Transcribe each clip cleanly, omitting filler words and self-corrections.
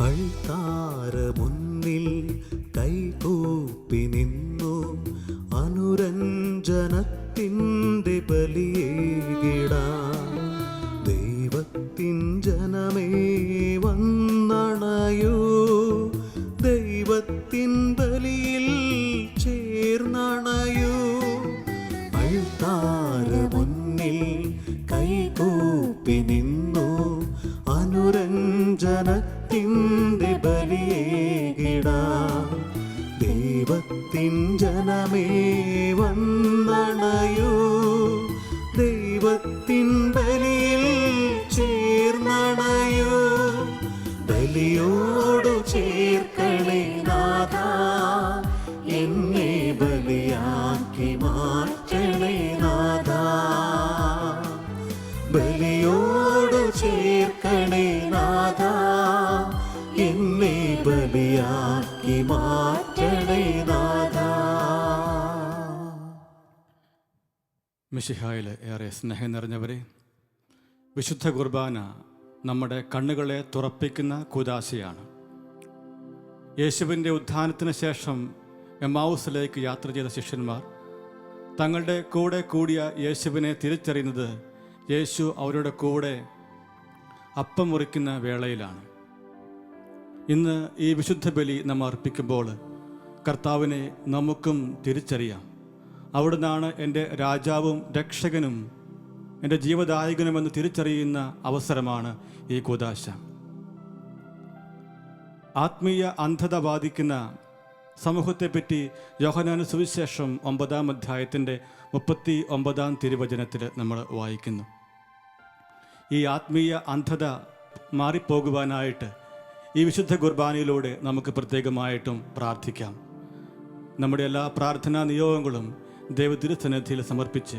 അൾത്താര മുന്നിൽ കൈകൂപ്പി നിന്നു അനുരഞ്ജനത്തിൻ്റെ ബലിയേകിടാം. ദൈവത്തിൻ ജനമേ വന്നണയൂ, ദൈവത്തിൻ ബലിയിൽ ചേർന്നണയൂ. അൾത്താര മുന്നിൽ കൈകൂപ്പി നിന്നു അനുരഞ്ജനത്തിൻ്റെ ബലിയേകിടാം. ദൈവത്തിൻ ജനമേ വന്നണയൂ, ദൈവത്തിൻ ബലിയിൽ ചേർന്നണയൂ. ബലിയോടു ചേർക്കണേ നാഥാ, എന്നെ ബലിയാക്കി മാറ്റണേ നാഥാ. ബലിയോടു ചേർക്കണേ നാഥാ, എന്നെ ബലിയാക്കി മാറ്റണേ നാഥാ. മിശിഹായിൽ ഏറെ സ്നേഹം നിറഞ്ഞവരെ, വിശുദ്ധ കുർബാന നമ്മുടെ കണ്ണുകളെ തുറപ്പിക്കുന്ന കൂദാശയാണ്. യേശുവിൻ്റെ ഉത്ഥാനത്തിന് ശേഷം എമ്മാവുസിലേക്ക് യാത്ര ചെയ്ത ശിഷ്യന്മാർ തങ്ങളുടെ കൂടെ കൂടിയ യേശുവിനെ തിരിച്ചറിയുന്നത് യേശു അവരുടെ കൂടെ അപ്പം മുറിക്കുന്ന വേളയിലാണ്. ഇന്ന് ഈ വിശുദ്ധ ബലി നമ്മൾ അർപ്പിക്കുമ്പോൾ കർത്താവിനെ നമുക്കും തിരിച്ചറിയാം. അവിടുന്നാണ് എൻ്റെ രാജാവും രക്ഷകനും എൻ്റെ ജീവദായകനുമെന്ന് തിരിച്ചറിയുന്ന അവസരമാണ് ഈ കൂദാശ. ആത്മീയ അന്ധത ബാധിക്കുന്ന സമൂഹത്തെപ്പറ്റി യോഹന്നാൻ സുവിശേഷം 9-ാം അധ്യായത്തിൻ്റെ 39-ാം തിരുവചനത്തിൽ നമ്മൾ വായിക്കുന്നു. ഈ ആത്മീയ അന്ധത മാറിപ്പോകുവാനായിട്ട് ഈ വിശുദ്ധ കുർബാനയിലൂടെ നമുക്ക് പ്രത്യേകമായിട്ടും പ്രാർത്ഥിക്കാം. നമ്മുടെ എല്ലാ പ്രാർത്ഥനാ നിയോഗങ്ങളും ദൈവതിരുസന്നിധിയിൽ സമർപ്പിച്ച്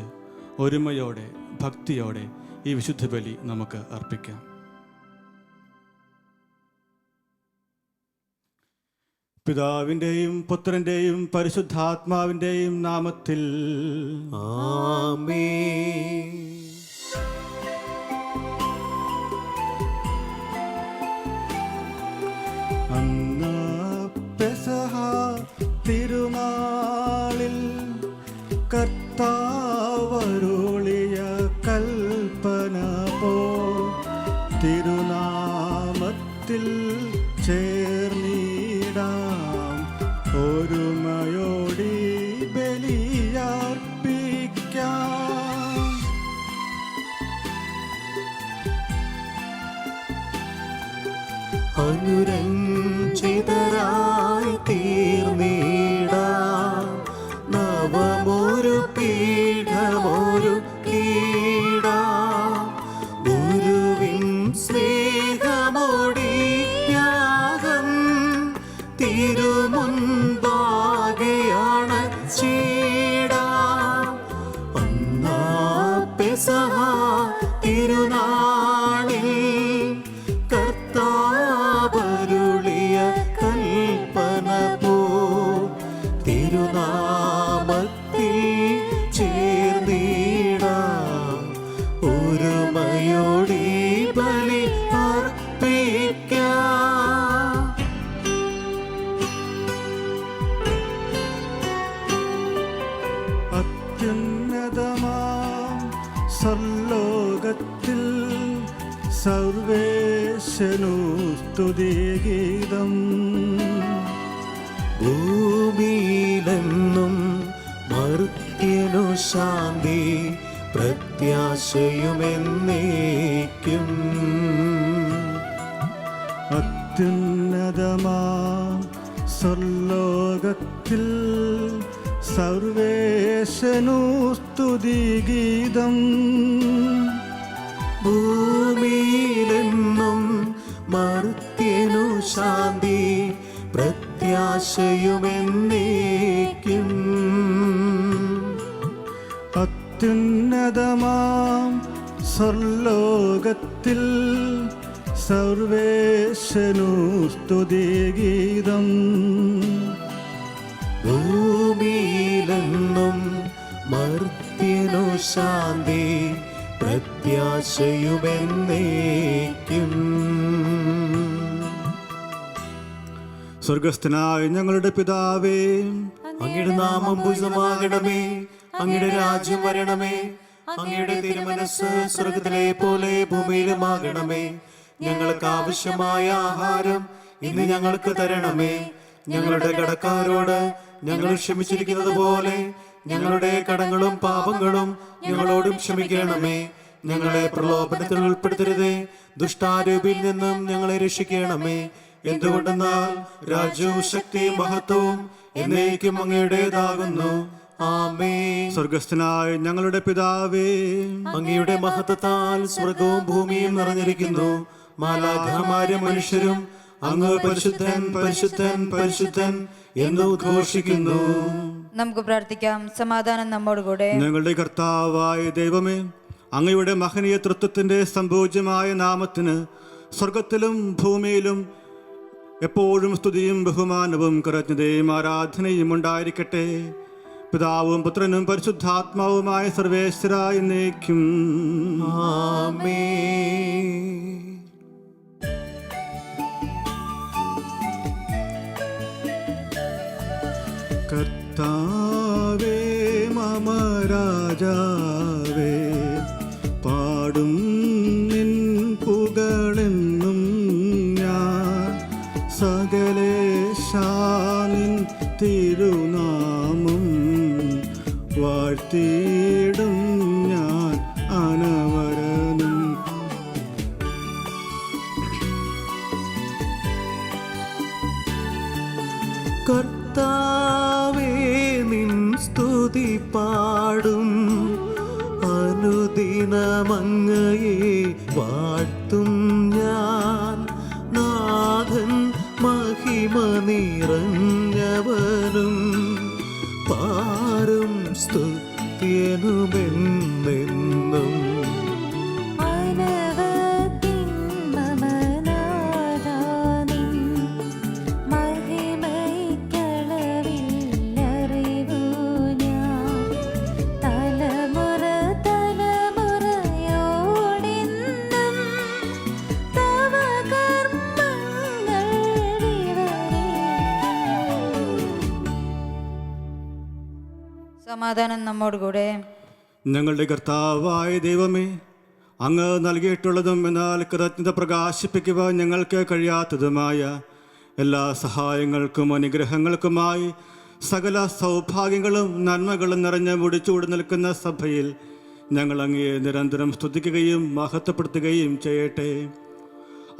ഒരുമയോടെ ഭക്തിയോടെ ഈ വിശുദ്ധ ബലി നമുക്ക് അർപ്പിക്കാം. പിതാവിൻ്റെയും പുത്രൻ്റെയും പരിശുദ്ധാത്മാവിൻ്റെയും നാമത്തിൽ ആമേൻ. അന്ന് പെസഹ തിരുനാളിൽ കർത്താവരുളിയ കൽപ്പന പോ തിരുനാമത്തിൽ ചേർന്നിടാം, ഒരുമയോടി ബലിയർപ്പിക്കാം. അനുരഞ്ജിതരായി തീർന്നിടാം, നവമൊരു പീഠമൊരു കീടാം. ഗുരുവിൻ സ്നേഹമോടിയാകം തിരുമുൻപാകെയാണ് ചീടാം. അന്നാ പെസഹ തിരുനാളിൽ കർത്താവരുളിയ കൽപ്പന പോ തിരുനാമത്തിൽ ചേർന്നിടാം, ഒരുമയോടി ബലി അർപ്പിക്കാം. അത്യുന്നതമാം സർലോകത്തിൽ സർവേശനു സ്തുതിഗീതം. ഭൂമിയിലെന്നും മർത്യനു ശാന്തി പ്രത്യാശയുമെന്നേക്കും. അത്യുന്നതമാം സർലോകത്തിൽ സർവേശനു സ്തുതിഗീതം. ഭൂമിയിലെന്നും മർത്യനു ശാന്തി പ്രത്യാശയുമെന്നേക്കും. അത്യുന്നതമാം സർലോകത്തിൽ സർവേശനു സ്തുതിഗീതം. ഭൂമിയിലെന്നും മർത്യനു ശാന്തി പ്രത്യാശയുമെന്നേക്കും. സ്വർഗസ്ഥനായ ഞങ്ങളുടെ പിതാവേ, അങ്ങയുടെ നാമം പൂജിതമാകണമേ, അങ്ങയുടെ രാജ്യം വരണമേ, അങ്ങയുടെ തിരുമനസ്സ് സ്വർഗത്തിലെ പോലെ ഭൂമിയിലുമാകണമേ. ഞങ്ങൾക്ക് ആവശ്യമായ ആഹാരം ഇന്ന് ഞങ്ങൾക്ക് തരണമേ. ഞങ്ങളുടെ കടക്കാരോട് ഞങ്ങൾ ക്ഷമിച്ചിരിക്കുന്നത് പോലെ ഞങ്ങളുടെ കടങ്ങളും പാപങ്ങളും ഞങ്ങളോടും ക്ഷമിക്കണമേ. ഞങ്ങളെ പ്രലോഭനത്തിൽ ഉൾപ്പെടുത്തരുതേ, ദുഷ്ടാരൂപിയിൽ നിന്നും ഞങ്ങളെ രക്ഷിക്കണമേ. എന്തുകൊണ്ടെന്നാൽ രാജ്യവും ശക്തിയും മഹത്വവും എന്നേക്കും അങ്ങയുടേതാകുന്നു. ആമേൻ. സ്വർഗസ്ഥനായ ഞങ്ങളുടെ പിതാവേ, അങ്ങയുടെ മഹത്വത്താൽ സ്വർഗവും ഭൂമിയും നിറഞ്ഞിരിക്കുന്നു. മാലാഖമാരും മനുഷ്യരും അങ്ങ് പരിശുദ്ധൻ പരിശുദ്ധൻ പരിശുദ്ധൻ എന്ന് ഉദ്ഘോഷിക്കുന്നു. നമുക്ക് പ്രാർത്ഥിക്കാം. സമാധാനം നമ്മോടുകൂടെ. ഞങ്ങളുടെ കർത്താവായ ദൈവമേ, അങ്ങയുടെ മഹനീയ തൃത്വത്തിന്റെ സംഭോജ്യമായ നാമത്തിന് സ്വർഗത്തിലും ഭൂമിയിലും എപ്പോഴും സ്തുതിയും ബഹുമാനവും കൃതജ്ഞതയും ആരാധനയും ഉണ്ടായിരിക്കട്ടെ. പിതാവും പുത്രനും പരിശുദ്ധാത്മാവുമായ സർവേശ്വര എന്നേക്കും. ആമേൻ. കർത്താവേ മമ രാജാവേ, പാടും നിൻ പുകളെന്നും ഞാൻ. സകലേശാനിൻ തിരുനാമം വാഴ്ത്തിയിടും ഞാൻ അനവരനും. കർത്താവേ നിൻ സ്തുതി പാടും, അനുദിനമങ്ങയെ വാഴ്ത്തും ഞാൻ. നാഥൻ മഹിമ നിറഞ്ഞവനും പാരും സ്തുത്യനുമെന്നെന്നും. സമാധാനം നമ്മോടുകൂടെ. ഞങ്ങളുടെ കർത്താവായ ദൈവമേ, അങ്ങ് നൽകിയിട്ടുള്ളതും എന്നാൽ കൃതജ്ഞത പ്രകാശിപ്പിക്കുവാൻ ഞങ്ങൾക്ക് കഴിയാത്തതുമായ എല്ലാ സഹായങ്ങൾക്കും അനുഗ്രഹങ്ങൾക്കുമായി സകല സൗഭാഗ്യങ്ങളും നന്മകളും നിറഞ്ഞ് മുടിച്ചൂടി നിൽക്കുന്ന സഭയിൽ ഞങ്ങൾ അങ്ങയെ നിരന്തരം സ്തുതിക്കുകയും മഹത്വപ്പെടുത്തുകയും ചെയ്യട്ടെ.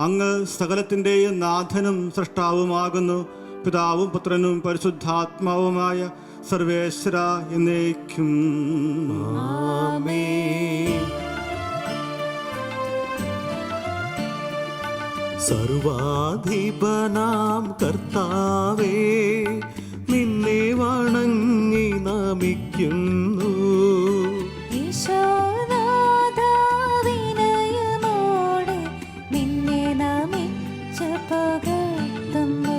അങ്ങ് സകലത്തിൻ്റെയും നാഥനും സൃഷ്ടാവുമാകുന്നു. പിതാവും പുത്രനും പരിശുദ്ധാത്മാവുമായ സർവേശ്വര എന്നേക്കും. ആമേൻ. സർവാധിപനാം കർത്താവേ, നിന്നെ വണങ്ങി നമിക്കുന്നു. നിന്നെ നമിച്ച് പുകഴ്ത്തുന്നു.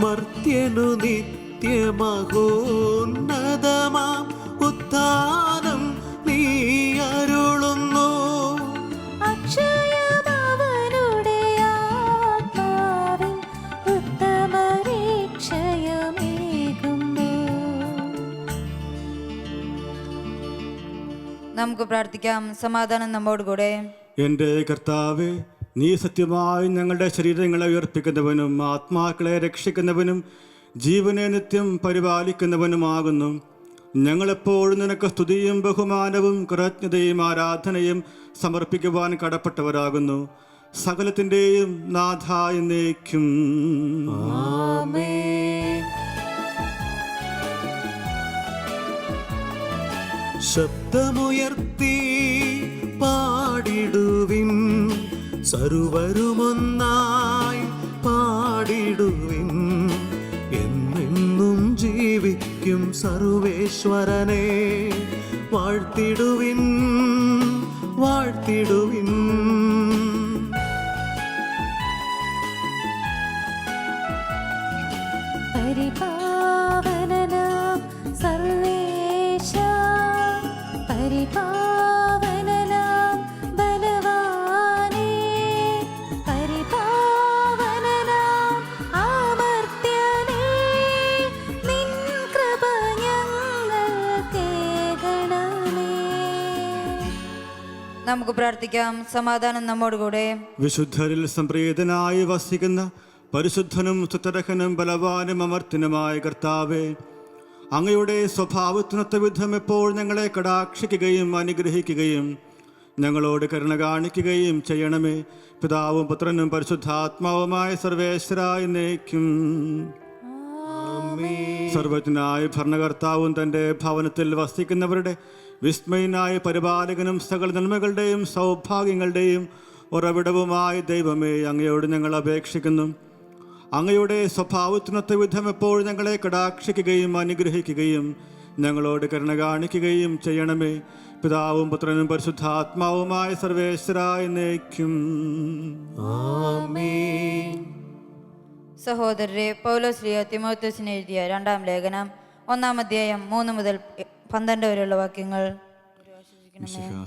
മർത്യനു നിത്യമഹോന്നതമാം ഉത്ഥാനം നീ അരുളുന്നു. അക്ഷയമവനുടെ ആത്മാവിൻ ഉത്തമരക്ഷയമേകുന്നു. നമുക്ക് പ്രാർത്ഥിക്കാം. സമാധാനം നമ്മോടുകൂടെ. എൻ്റെ കർത്താവേ, നീ സത്യമായി ഞങ്ങളുടെ ശരീരങ്ങളെ ഉയർപ്പിക്കുന്നവനും ആത്മാക്കളെ രക്ഷിക്കുന്നവനും ജീവനെ നിത്യം പരിപാലിക്കുന്നവനുമാകുന്നു. ഞങ്ങളെപ്പോഴും നിനക്ക് സ്തുതിയും ബഹുമാനവും കൃതജ്ഞതയും ആരാധനയും സമർപ്പിക്കുവാൻ കടപ്പെട്ടവരാകുന്നു. സകലത്തിൻ്റെയും നാഥ എന്നേക്കും. ആമേൻ. ശബ്ദമുയർത്തി പാടിടുവിൻ, സർവരുമൊന്നായി പാടിടുവിൻ. എന്നെന്നും ജീവിക്കും സർവേശ്വരനെ വാഴ്ത്തിടുവിൻ, വാഴ്ത്തിടുവിൻ. പരിപാവനനാം സർവേശാ, പരിപാവനനാം ബലവാനേ, നമുക്ക് പ്രാർത്ഥിക്കാം. സമാധാനം നമ്മോടുകൂടെ. വിശുദ്ധരിൽ സംപ്രീതനായി വസിക്കുന്ന പരിശുദ്ധനും സുതരഹനും ബലവാനും അമർത്തിനുമായ കർത്താവേ, അങ്ങയുടെ സ്വഭാവത്തിനൊത്ത വിധം എപ്പോൾ ഞങ്ങളെ കടാക്ഷിക്കുകയും അനുഗ്രഹിക്കുകയും ഞങ്ങളോട് കരുണ കാണിക്കുകയും ചെയ്യണമേ. പിതാവും പുത്രനും പരിശുദ്ധാത്മാവുമായ സർവേശ്വരായ എന്നേക്കും. സർവജ്ഞനായ ഭരണകർത്താവും തൻ്റെ ഭവനത്തിൽ വസിക്കുന്നവരുടെ വിസ്മയനായ പരിപാലകനും സകല നന്മകളുടെയും സൗഭാഗ്യങ്ങളുടെയും ഉറവിടവുമായ ദൈവമേ, അങ്ങയോട് ഞങ്ങൾ അപേക്ഷിക്കുന്നു. അങ്ങയുടെ സ്വഭാവത്തിനൊത്ത വിധം എപ്പോൾ ഞങ്ങളെ കടാക്ഷിക്കുകയും അനുഗ്രഹിക്കുകയും ഞങ്ങളോട് കരുണ കാണിക്കുകയും ചെയ്യണമേ. പിതാവും പുത്രനും പരിശുദ്ധാത്മാവുമായ സർവേശ്വരായ എന്നേക്കും. സഹോദരരെ, പൗലോസ് തിമോഥെയോസിന് എഴുതിയ 2-ാം ലേഖനം 1-ാം അധ്യായം 3 മുതൽ 12 വരെയുള്ള വാക്യങ്ങൾ.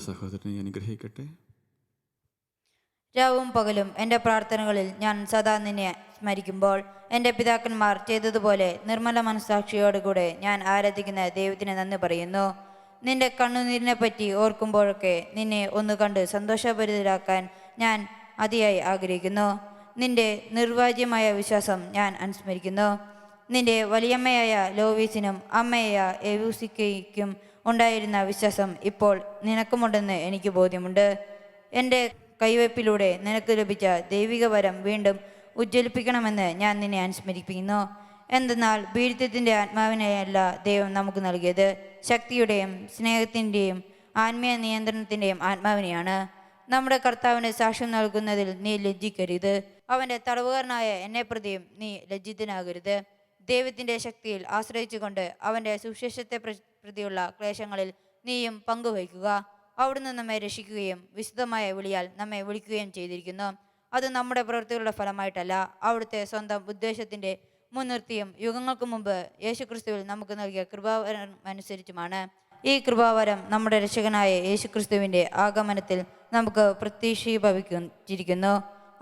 സഹോദരനെ അനുഗ്രഹിക്കട്ടെ. രാവും പകലും എൻ്റെ പ്രാർത്ഥനകളിൽ ഞാൻ സദാ നിന്നെ സ്മരിക്കുമ്പോൾ എൻ്റെ പിതാക്കന്മാർ ചെയ്തതുപോലെ നിർമ്മല മനസ്സാക്ഷിയോടുകൂടെ ഞാൻ ആരാധിക്കുന്ന ദൈവത്തിന് നന്ദി പറയുന്നു. നിന്റെ കണ്ണുനീരിനെ പറ്റി ഓർക്കുമ്പോഴൊക്കെ നിന്നെ ഒന്ന് കണ്ട് സന്തോഷഭരിതരാക്കാൻ ഞാൻ അതിയായി ആഗ്രഹിക്കുന്നു. നിന്റെ നിർവാജ്യമായ വിശ്വാസം ഞാൻ അനുസ്മരിക്കുന്നു. നിന്റെ വലിയമ്മയായ ലോവീസിനും അമ്മയായ എവൂസിക്കയ്ക്കും ഉണ്ടായിരുന്ന വിശ്വാസം ഇപ്പോൾ നിനക്കുമുണ്ടെന്ന് എനിക്ക് ബോധ്യമുണ്ട്. എൻ്റെ കൈവയ്പിലൂടെ നിനക്ക് ലഭിച്ച ദൈവിക വരം വീണ്ടും ഉജ്ജ്വലിപ്പിക്കണമെന്ന് ഞാൻ നിന്നെ അനുസ്മരിപ്പിക്കുന്നു. എന്തെന്നാൽ പീഡിതത്തിൻ്റെ ആത്മാവിനെയല്ല ദൈവം നമുക്ക് നൽകിയത്, ശക്തിയുടെയും സ്നേഹത്തിൻ്റെയും ആത്മീയ നിയന്ത്രണത്തിൻ്റെയും ആത്മാവിനെയാണ്. നമ്മുടെ കർത്താവിന് സാക്ഷ്യം നൽകുന്നതിൽ നീ ലജ്ജിക്കരുത്. അവൻ്റെ തടവുകാരനായ എന്നെ പ്രതിയും നീ ലജ്ജിതനാകരുത്. ദൈവത്തിൻ്റെ ശക്തിയിൽ ആശ്രയിച്ചുകൊണ്ട് അവൻ്റെ സുവിശേഷത്തെ പ്രതിയുള്ള ക്ലേശങ്ങളിൽ നീയും പങ്കുവഹിക്കുക. അവിടുന്ന് നമ്മെ രക്ഷിക്കുകയും വിശുദ്ധമായ വിളിയാൽ നമ്മെ വിളിക്കുകയും ചെയ്തിരിക്കുന്നു. അത് നമ്മുടെ പ്രവൃത്തികളുടെ ഫലമായിട്ടല്ല, അവിടുത്തെ സ്വന്തം ഉദ്ദേശത്തിൻ്റെ മുൻനിർത്തിയും യുഗങ്ങൾക്ക് മുമ്പ് യേശുക്രിസ്തുവിൽ നമുക്ക് നൽകിയ കൃപാവരം അനുസരിച്ചുമാണ്. ഈ കൃപാവരം നമ്മുടെ രക്ഷകനായ യേശുക്രിസ്തുവിൻ്റെ ആഗമനത്തിൽ നമുക്ക് പ്രത്യക്ഷീഭവിച്ചിരിക്കുന്നു.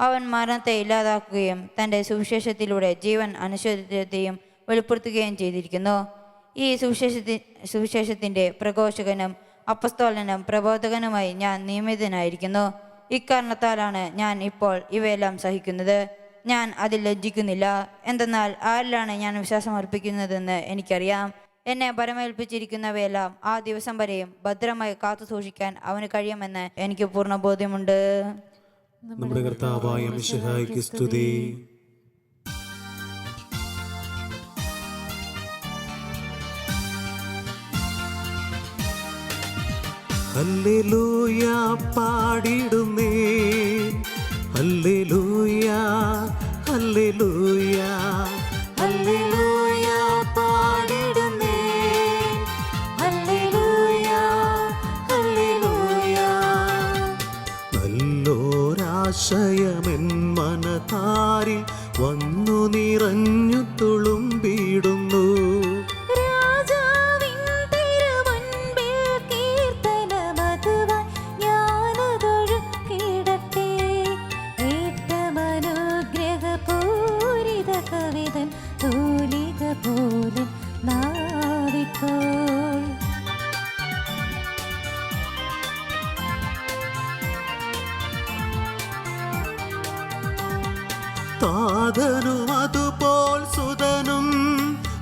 അവൻ മരണത്തെ ഇല്ലാതാക്കുകയും തൻ്റെ സുവിശേഷത്തിലൂടെ ജീവൻ അനശ്വരത്തെയും വെളിപ്പെടുത്തുകയും ചെയ്തിരിക്കുന്നു. ഈ സുവിശേഷത്തിൻ്റെ പ്രഘോഷകനും അപ്പസ്തോലനും പ്രബോധകനുമായി ഞാൻ നിയമിതനായിരിക്കുന്നു. ഇക്കാരണത്താലാണ് ഞാൻ ഇപ്പോൾ ഇവയെല്ലാം സഹിക്കുന്നത്. ഞാൻ അതിൽ ലജ്ജിക്കുന്നില്ല. എന്തെന്നാൽ ആരിലാണ് ഞാൻ വിശ്വാസം അർപ്പിക്കുന്നതെന്ന് എനിക്കറിയാം. എന്നെ പരമേൽപ്പിച്ചിരിക്കുന്നവയെല്ലാം ആ ദിവസം വരെയും ഭദ്രമായി കാത്തു സൂക്ഷിക്കാൻ അവന് കഴിയുമെന്ന് എനിക്ക് പൂർണ്ണ ബോധ്യമുണ്ട്. നമ്മുടെ കർത്താവായ മിശിഹായ്ക്ക് സ്തുതി. ഹല്ലേലൂയ പാടിടുന്നേ, ഹല്ലേലൂയ ഹല്ലേലൂയ ഹല്ലേലൂയ പാടിടുന്നേ, ഹല്ലേലൂയ ഹല്ലേലൂയ. നല്ലൊരാശയമെൻ മനതാരിൽ വന്നു നിറഞ്ഞു തുളുമ്പിടുന്നു. താതനും അതുപോൽ സുതനും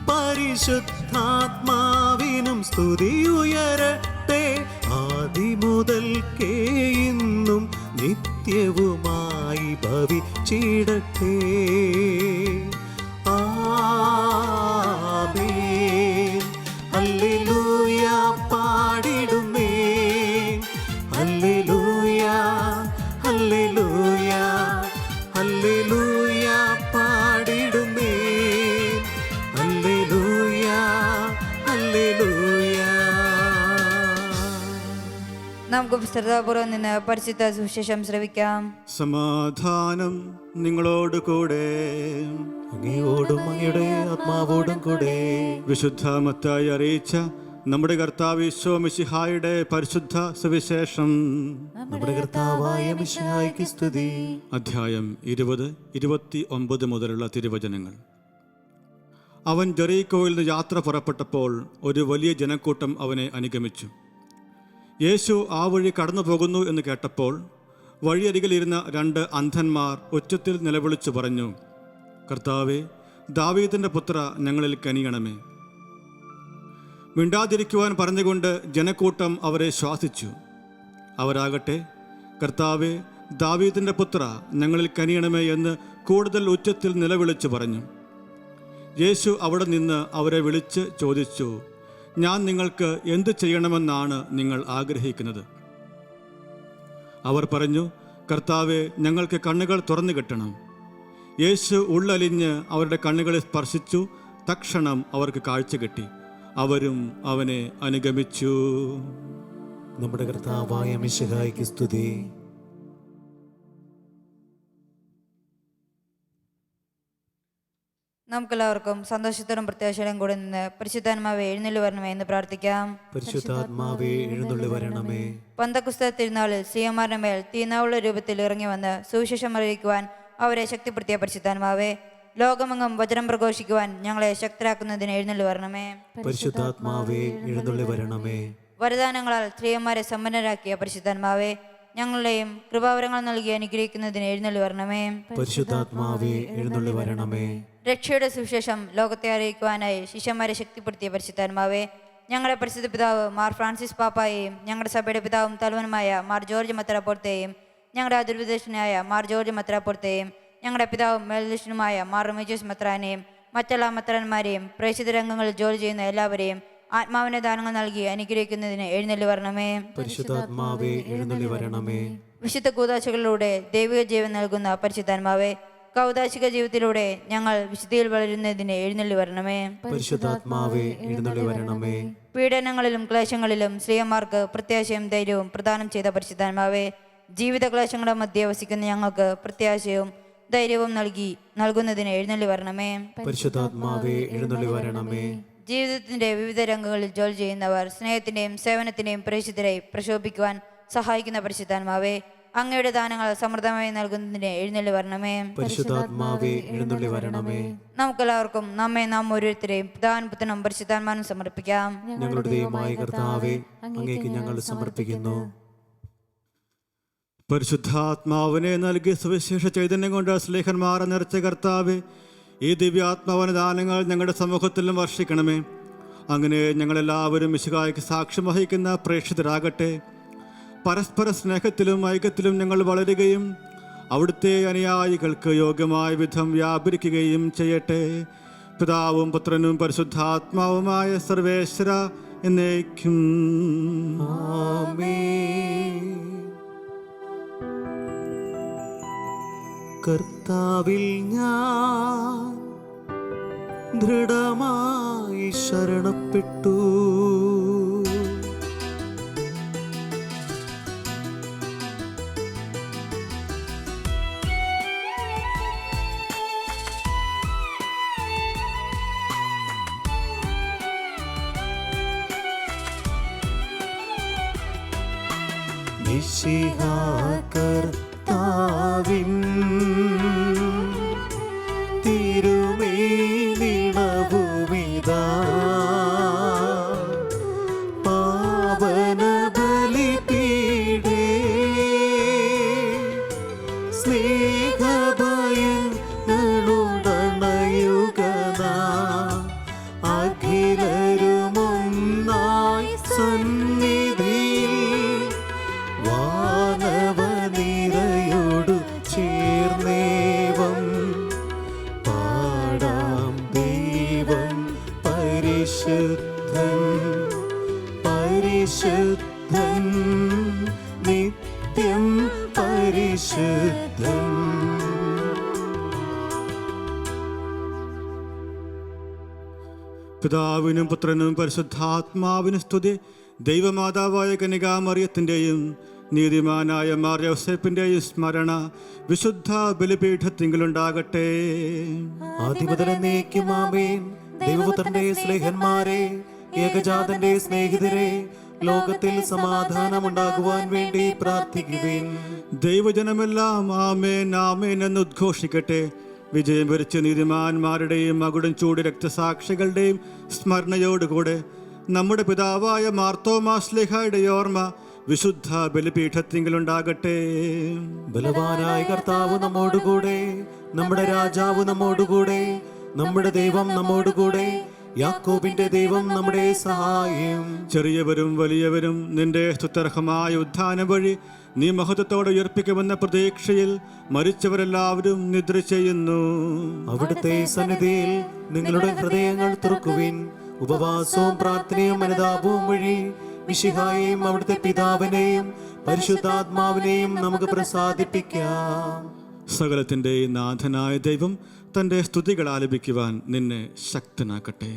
പരിശുദ്ധാത്മാവിനും സ്തുതിയുയരട്ടെ, ആദിമുതൽക്കേ ഇന്നും നിത്യവുമായി ഭവിച്ചിടട്ടെ. ആമേൻ. ഹല്ലേലൂയ പാടിടുന്നേ, ഹല്ലേലൂയ ഹല്ലേലൂയ ഹല്ലേലൂയ പാടിടുന്നേ, ഹല്ലേലൂയ ഹല്ലേലൂയ. നമുക്ക് ശ്രദ്ധാപൂർവം നിന്ന് പരിശുദ്ധ സുവിശേഷം ശ്രവിക്കാം. സമാധാനം നിങ്ങളോട് കൂടെ. അങ്ങയോടും അങ്ങയുടെ ആത്മാവോടും കൂടെ. വിശുദ്ധ മത്തായി അറിയിച്ച നമ്മുടെ കർത്താവ് ഈശോ മിശിഹായുടെ പരിശുദ്ധ സുവിശേഷം. നമ്മുടെ കർത്താവായ മിശിഹായ്ക്ക് സ്തുതി. അധ്യായം 20-29 മുതലുള്ള തിരുവചനങ്ങൾ. അവൻ ജെറീക്കോയിൽ നിന്ന് യാത്ര പുറപ്പെട്ടപ്പോൾ ഒരു വലിയ ജനക്കൂട്ടം അവനെ അനുഗമിച്ചു. യേശു ആ വഴി കടന്നു പോകുന്നു എന്ന് കേട്ടപ്പോൾ വഴിയരികിലിരുന്ന 2 അന്ധന്മാർ ഉച്ചത്തിൽ നിലവിളിച്ചു പറഞ്ഞു, കർത്താവേ, ദാവീദിൻ്റെ പുത്ര, ഞങ്ങളിൽ കനിയണമേ. മിണ്ടാതിരിക്കുവാൻ പറഞ്ഞുകൊണ്ട് ജനക്കൂട്ടം അവരെ ശ്വാസിച്ചു. അവരാകട്ടെ, കർത്താവേ, ദാവീദിൻ്റെ പുത്ര, ഞങ്ങളിൽ കനിയണമേ എന്ന് കൂടുതൽ ഉച്ചത്തിൽ നിലവിളിച്ചു പറഞ്ഞു. യേശു അവിടെ നിന്ന് അവരെ വിളിച്ച് ചോദിച്ചു, ഞാൻ നിങ്ങൾക്ക് എന്ത് ചെയ്യണമെന്നാണ് നിങ്ങൾ ആഗ്രഹിക്കുന്നത്? അവർ പറഞ്ഞു, കർത്താവേ, ഞങ്ങൾക്ക് കണ്ണുകൾ തുറന്നു കിട്ടണം. യേശു ഉള്ളലിഞ്ഞ് അവരുടെ കണ്ണുകളെ സ്പർശിച്ചു. തക്ഷണം അവർക്ക് കാഴ്ച കിട്ടി. അവരും അവനെ അനുഗമിച്ചു. നമ്മുടെ കർത്താവായ മിശിഹായ്ക്ക് സ്തുതി. നമുക്കെല്ലാവർക്കും സന്തോഷത്തോടും പ്രത്യാശയോടും കൂടെ നിന്ന് പരിശുദ്ധാത്മാവേ എഴുന്നള്ളി വരണമേ എന്ന് പ്രാർത്ഥിക്കാം. പരിശുദ്ധാത്മാവേ എഴുന്നള്ളി വരണമേ. പന്തക്കുസ്ത തിരുനാളിൽ ശ്രീയന്മാരുടെ മേൽ തീനാവുള്ള രൂപത്തിൽ ഇറങ്ങി വന്ന് സുവിശേഷം അറിയിക്കുവാൻ അവരെ ശക്തിപ്പെടുത്തിയ പരിശുദ്ധാത്മാവേ, ലോകമെങ്ങും വചനം പ്രഘോഷിക്കുവാൻ ഞങ്ങളെ ശക്തരാക്കുന്നതിന് എഴുന്നള്ളി വരണമേ. പരിശുദ്ധാത്മാവേ എഴുന്നള്ളി വരണമേ. വരദാനങ്ങളാൽ സ്ത്രീയന്മാരെ സമ്പന്നരാക്കിയ പരിശുദ്ധാത്മാവേ, ഞങ്ങളുടെയും കൃപാവരങ്ങൾ നൽകി അനുഗ്രഹിക്കുന്നതിന് എഴുന്നള്ളി വരണമേ. പരിശുദ്ധാത്മാവേ എഴുന്നള്ളി വരണമേ. രക്ഷയുടെ സുവിശേഷം ലോകത്തെ അറിയിക്കുവാനായി ശിഷ്യന്മാരെ ശക്തിപ്പെടുത്തിയ പരിശുദ്ധാത്മാവേ, ഞങ്ങളുടെ പരിശുദ്ധ പിതാവ് മാർ ഫ്രാൻസിസ് പാപ്പായെയും ഞങ്ങളുടെ സഭയുടെ പിതാവും തലവനുമായ മാർ ജോർജ് മെത്രാപ്പോർത്തയെയും ഞങ്ങളുടെ അതിർവിദേശനായ മാർ ജോർജ് മെത്രാപ്പോർത്തയെയും ഞങ്ങളുടെ പിതാവും മേൽദർശനുമായ മാർ റമീജോസ് മെത്രാനെയും മറ്റെല്ലാ മെത്രാന്മാരെയും പ്രേക്ഷിത രംഗങ്ങളിൽ ജോലി ചെയ്യുന്ന എല്ലാവരെയും ആത്മാവിന്റെ ദാനങ്ങൾ നൽകി അനുഗ്രഹിക്കുന്നതിന് എഴുന്നള്ളി വരണമേ. പരിശുദ്ധാത്മാവേ എഴുന്നള്ളി വരണമേ. വിശുദ്ധ കൂദാശകളിലൂടെ ദൈവിക ജീവൻ നൽകുന്ന പരിശുദ്ധാത്മാവേ, കൗദാശിക ജീവിതത്തിലൂടെ ഞങ്ങൾ വിശുദ്ധിയിൽ വളരുന്നതിന് എഴുന്നള്ളി വരണമേ. പരിശുദ്ധാത്മാവേ എഴുന്നള്ളി വരണമേ. പീഡനങ്ങളിലും ക്ലേശങ്ങളിലും സ്ത്രീയന്മാർക്ക് പ്രത്യാശയും ധൈര്യവും പ്രദാനം ചെയ്ത പരിശുദ്ധാത്മാവേ, ജീവിത ക്ലേശങ്ങളുടെ മധ്യേ വസിക്കുന്ന ഞങ്ങൾക്ക് പ്രത്യാശയും ധൈര്യവും നൽകുന്നതിന് എഴുന്നള്ളി വരണമേ. പരിശുദ്ധാത്മാവേ എഴുന്നള്ളി വരണമേ. ജീവിതത്തിന്റെ വിവിധ രംഗങ്ങളിൽ ജോലി ചെയ്യുന്നവർ സ്നേഹത്തിന്റെയും സേവനത്തിന്റെയും പ്രേക്ഷിതരെ പ്രശോഭിക്കുവാൻ സഹായിക്കുന്ന പരിശുദ്ധാത്മാവേ, അങ്ങയുടെ ദാനങ്ങൾ സമൃദ്ധമായി നൽകുന്നതിന് എഴുന്നള്ളി വരണമേ. പരിശുദ്ധാത്മാവേ എഴുന്നള്ളി വരണമേ. നമുക്കെല്ലാവർക്കും നാം ഓരോരുത്തരെയും പിതാവിനും പുത്രനും പരിശുദ്ധാത്മാവിനും സമർപ്പിക്കാം. ഞങ്ങളുടെ ദൈവമായ കർത്താവേ, അങ്ങേക്ക് ഞങ്ങൾ സമർപ്പിക്കുന്നു. പരിശുദ്ധാത്മാവിനെ നൽകി സുവിശേഷ ചൈതന്യം കൊണ്ട് സ്ലേഹന്മാരെ നിറച്ച കർത്താവേ, ഈ ദിവ്യാത്മാവിന്റെ ദാനങ്ങൾ ഞങ്ങളുടെ സമൂഹത്തിലും വർഷിക്കണമേ. അങ്ങനെ ഞങ്ങളെല്ലാവരും മിശിഹായ്ക്ക് സാക്ഷ്യം വഹിക്കുന്ന പ്രേക്ഷിതരാകട്ടെ. പരസ്പര സ്നേഹത്തിലും ഐക്യത്തിലും ഞങ്ങൾ വളരുകയും അവിടുത്തെ അനുയായികൾക്ക് യോഗ്യമായ വിധം വ്യാപരിക്കുകയും ചെയ്യട്ടെ. പിതാവും പുത്രനും പരിശുദ്ധാത്മാവുമായ സർവേശ്വര എന്നേക്കും ആമേൻ. കർത്താവിൽ ഞാൻ ദൃഢമായി ശരണപ്പെട്ടു. മിശിഹാ കർത്താവിൻ തിരുമേനിണവുമിതാ പാവന ബലിപീഠേ സ്നേഹഭയങ്ങളുടണയുകനാ അഖിലരുമൊന്നായി സന്നിധിയിൽ വാനവനിരയോടു ചേർന്നേവം പാടാം ദൈവം പരിശുദ്ധൻ പരിശുദ്ധൻ നിത്യം പരിശുദ്ധൻ. പിതാവിനും പുത്രനും പരിശുദ്ധാത്മാവിനും സ്തുതി. ദൈവമാതാവായ കന്യകാമറിയത്തിൻ്റെയും നീതിമാനായ മാർ യോസേപ്പിൻ്റെയും സ്മരണ വിശുദ്ധ ബലിപീഠത്തിങ്കിലുണ്ടാകട്ടെ. ആദിമുതലെന്നേക്കും ആമേൻ. ദൈവപുത്രന്റെ സ്നേഹന്മാരെ, ഏകജാതന്റെ സ്നേഹിതരെ, ലോകത്തിൽ സമാധാനമുണ്ടാകുവാൻ വേണ്ടി പ്രാർത്ഥിക്കുവിൻ. ദൈവജനമെല്ലാം ആമേൻ ആമേൻ എന്ന് ഉദ്ഘോഷിക്കട്ടെ. വിജയം വരിച്ച നീതിമാന്മാരുടെയും മകുടം ചൂടി രക്തസാക്ഷികളുടെയും സ്മരണയോടുകൂടെ നമ്മുടെ പിതാവായ മാർത്തോമാ ശ്ലീഹായുടെ ഓർമ്മ വിശുദ്ധ ബലിപീഠത്തിങ്കിലുണ്ടാകട്ടെ. ബലവാനായ കർത്താവ് നമ്മോടുകൂടെ, നമ്മുടെ രാജാവ് നമ്മോടുകൂടെ, നമ്മുടെ ദൈവം നമ്മോടുകൂടെ, യാക്കോബിന്റെ ദൈവം നമ്മുടെ സഹായം. ചെറിയവരും വലിയവരും നിന്റെ സ്തുത്യർഹമായ ഉത്ഥാനം വഴി നീ മഹത്വത്തോടെ ഉയർപ്പിക്കുമെന്ന പ്രതീക്ഷയിൽ മരിച്ചവരെല്ലാവരും നിദ്ര ചെയ്യുന്നു. അവിടുത്തെ സന്നിധിയിൽ നിങ്ങളുടെ ഹൃദയങ്ങൾ തുറക്കുവിൻ. ഉപവാസവും പ്രാർത്ഥനയും അനുതാപവും വഴി മിശിഹായെയും അവിടുത്തെ പിതാവിനെയും പരിശുദ്ധാത്മാവിനെയും നമുക്ക് പ്രസാദിപ്പിക്കാം. സകലത്തിന്റെ നാഥനായ ദൈവം തന്റെ സ്തുതികൾ ആലപിക്കുവാൻ നിന്നെ ശക്തനാക്കട്ടെ.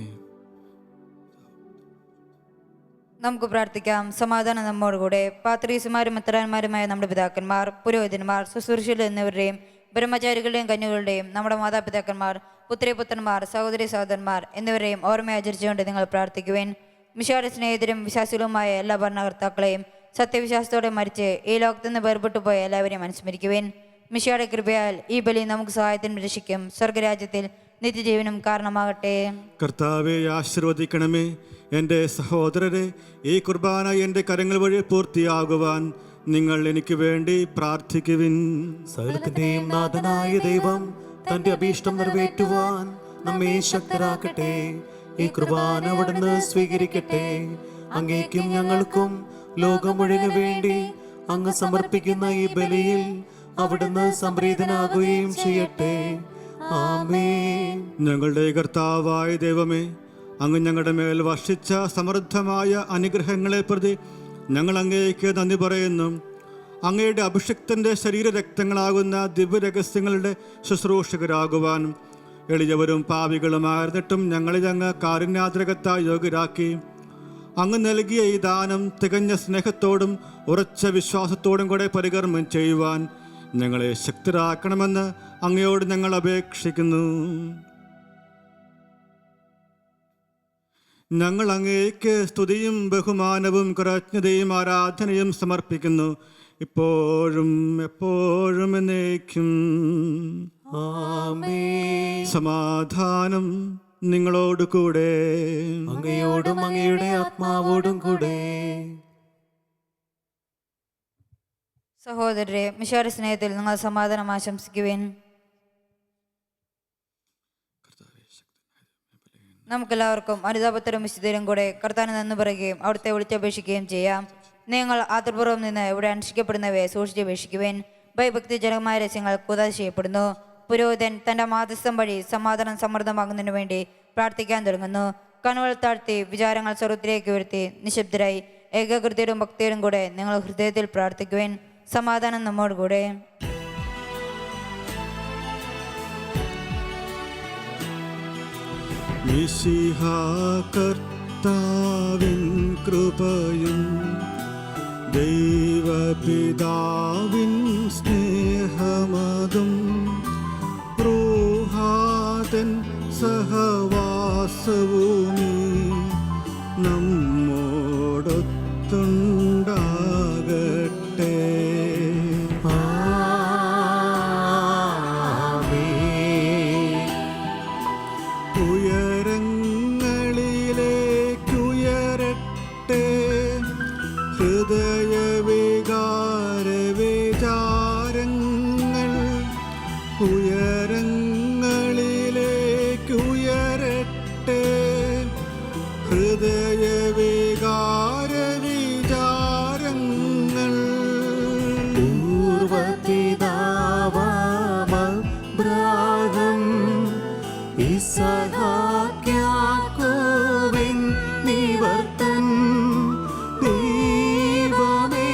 നമുക്ക് പ്രാർത്ഥിക്കാം. സമാധാനം നമ്മോടുകൂടെ. പാത്രീസുമാരും മെത്രാന്മാരുമായ നമ്മുടെ പിതാക്കന്മാർ, പുരോഹിതന്മാർ, ശുശ്രൂഷകൾ എന്നിവരുടെയും ബ്രഹ്മചാരികളുടെയും കന്യകളുടെയും നമ്മുടെ മാതാപിതാക്കന്മാർ, പുത്രിപുത്രന്മാർ, സഹോദരി സഹോദരന്മാർ എന്നിവരെയും ഓർമ്മ ആചരിച്ചുകൊണ്ട് നിങ്ങൾ പ്രാർത്ഥിക്കുവാൻ. മിശിഹായുടെ സ്നേഹിതരും വിശ്വാസികളുമായ എല്ലാ ഭരണകർത്താക്കളെയും സത്യവിശ്വാസത്തോടെ മരിച്ച് ഈ ലോകത്തു നിന്ന് വേർപെട്ടു പോയ എല്ലാവരെയും അനുസ്മരിക്കുവാൻ. മിശിഹായുടെ കൃപയാൽ ഈ ബലി നമുക്ക് സഹായത്തിനും രക്ഷിക്കും സ്വർഗരാജ്യത്തിൽ നിത്യജീവനും കാരണമാകട്ടെ. കർത്താവെ ആശീർവദിക്കണമേ. എൻ്റെ സഹോദരരെ, ഈ കുർബാന എൻ്റെ കരങ്ങൾ വഴി പൂർത്തിയാകുവാൻ നിങ്ങൾ എനിക്ക് വേണ്ടി പ്രാർത്ഥിക്കുവിൻ. സകലത്തിന്റെയും നാഥനായ ദൈവം തന്റെ അഭീഷ്ടം നിറവേറ്റുവാൻ നമ്മെ ശക്തരാക്കട്ടെ. ഈ കുർബാന അവിടുന്ന് സ്വീകരിക്കട്ടെ. അങ്ങേക്കും ഞങ്ങൾക്കും ലോകം മുഴുവന് വേണ്ടി അങ്ങ് സമർപ്പിക്കുന്ന ഈ ബലിയിൽ അവിടുന്ന് സംപ്രീതനാകുകയും ചെയ്യട്ടെ. ആമേൻ. ഞങ്ങളുടെ കർത്താവായ ദൈവമേ, അങ്ങ് ഞങ്ങളുടെ മേൽ വർഷിച്ച സമൃദ്ധമായ അനുഗ്രഹങ്ങളെ പ്രതി ഞങ്ങൾ അങ്ങേക്ക് നന്ദി പറയുന്നു. അങ്ങയുടെ അഭിഷിക്തന്റെ ശരീരരക്തങ്ങളാകുന്ന ദിവ്യരഹസ്യങ്ങളുടെ ശുശ്രൂഷകരാകുവാൻ എളിയവരും പാപികളുമായിരുന്നിട്ടും ഞങ്ങളിൽ അങ്ങ് കാരുണ്യാദ്രകത്തായി യോഗ്യരാക്കി. അങ്ങ് നൽകിയ ഈ ദാനം തികഞ്ഞ സ്നേഹത്തോടും ഉറച്ച വിശ്വാസത്തോടും കൂടെ പരികർമ്മം ചെയ്യുവാൻ ഞങ്ങളെ ശക്തരാക്കണമെന്ന് അങ്ങയോട് ഞങ്ങൾ അപേക്ഷിക്കുന്നു. ഞങ്ങൾ അങ്ങേക്ക് സ്തുതിയും ബഹുമാനവും കൃതജ്ഞതയും ആരാധനയും സമർപ്പിക്കുന്നു, ഇപ്പോഴും എപ്പോഴും എന്നേക്കും. ആമേൻ. സമാധാനം നിങ്ങളോട് കൂടെ, അങ്ങയോടും അങ്ങയുടെ ആത്മാവോടും കൂടെ. സഹോദരരെ, മിശിഹായുടെ സ്നേഹത്തിൽ നിങ്ങൾ സമാധാനം ആശംസിക്കുവിൻ. നമുക്കെല്ലാവർക്കും അനുതാപത്തരും വിശുദ്ധരും കൂടെ കർത്താവിന് നന്ദി പറയുകയും അവിടുത്തെ വിളിച്ചപേക്ഷിക്കുകയും ചെയ്യാം. നിങ്ങൾ ആതുർപൂർവ്വം നിന്ന് ഇവിടെ അനുഷ്ഠിക്കപ്പെടുന്നവയെ സൂക്ഷിച്ചപേക്ഷിക്കുവാൻ. ഭയഭക്തിജനകമായ രഹസ്യങ്ങൾ കൂതാശ ചെയ്യപ്പെടുന്നു. പുരോഹിതൻ തൻ്റെ മാധ്യസ്ഥം വഴി സമാധാനം സമൃദ്ധമാകുന്നതിനു വേണ്ടി പ്രാർത്ഥിക്കാൻ തുടങ്ങുന്നു. കണ്ണുകൾ താഴ്ത്തി വിചാരങ്ങൾ സ്വർഗത്തിലേക്ക് ഉയർത്തി നിശബ്ദരായി ഏകാഗ്രതയോടും ഭക്തിയോടും കൂടെ നിങ്ങൾ ഹൃദയത്തിൽ പ്രാർത്ഥിക്കുവാൻ. സമാധാനം നമ്മോടുകൂടെ. മിശിഹാ കർത്താവിൻ കൃപയും ദൈവപിതാവിൻ സ്നേഹമതും റൂഹാതൻ സഹവാസവുമീ നമ്മോടൊത്തുണ്ടാകട്ടെ. ഉയരങ്ങളിലേക്കുയരട്ടെ ഹൃദയവികാരവിചാരങ്ങൾ, ഉയരങ്ങളിലേക്കുയരട്ടെ ഹൃദയവികാരവിചാരങ്ങൾ. പൂർവപിതാവാമബ്രാഹം ഇസഹാക്യാക്കോബിൻ നിവർത്തൻ ദൈവമേ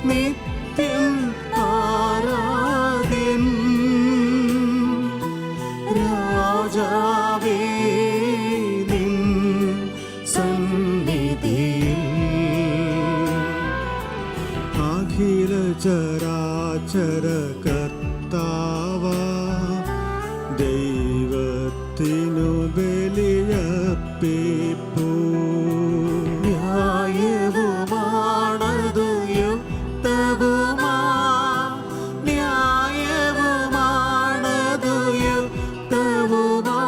നിത്യം ആരാധ്യൻ. രാജാവേ നിൻ സന്നിധിയിൽ അഖില ചരാചര കർത്താവ ദൈവത്തിനു ബലിയർപ്പിപ്പൂ. ന്യായവുമാണതു യുക്തവുമാ, ന്യായവുമാണതു യുക്തവുമാ,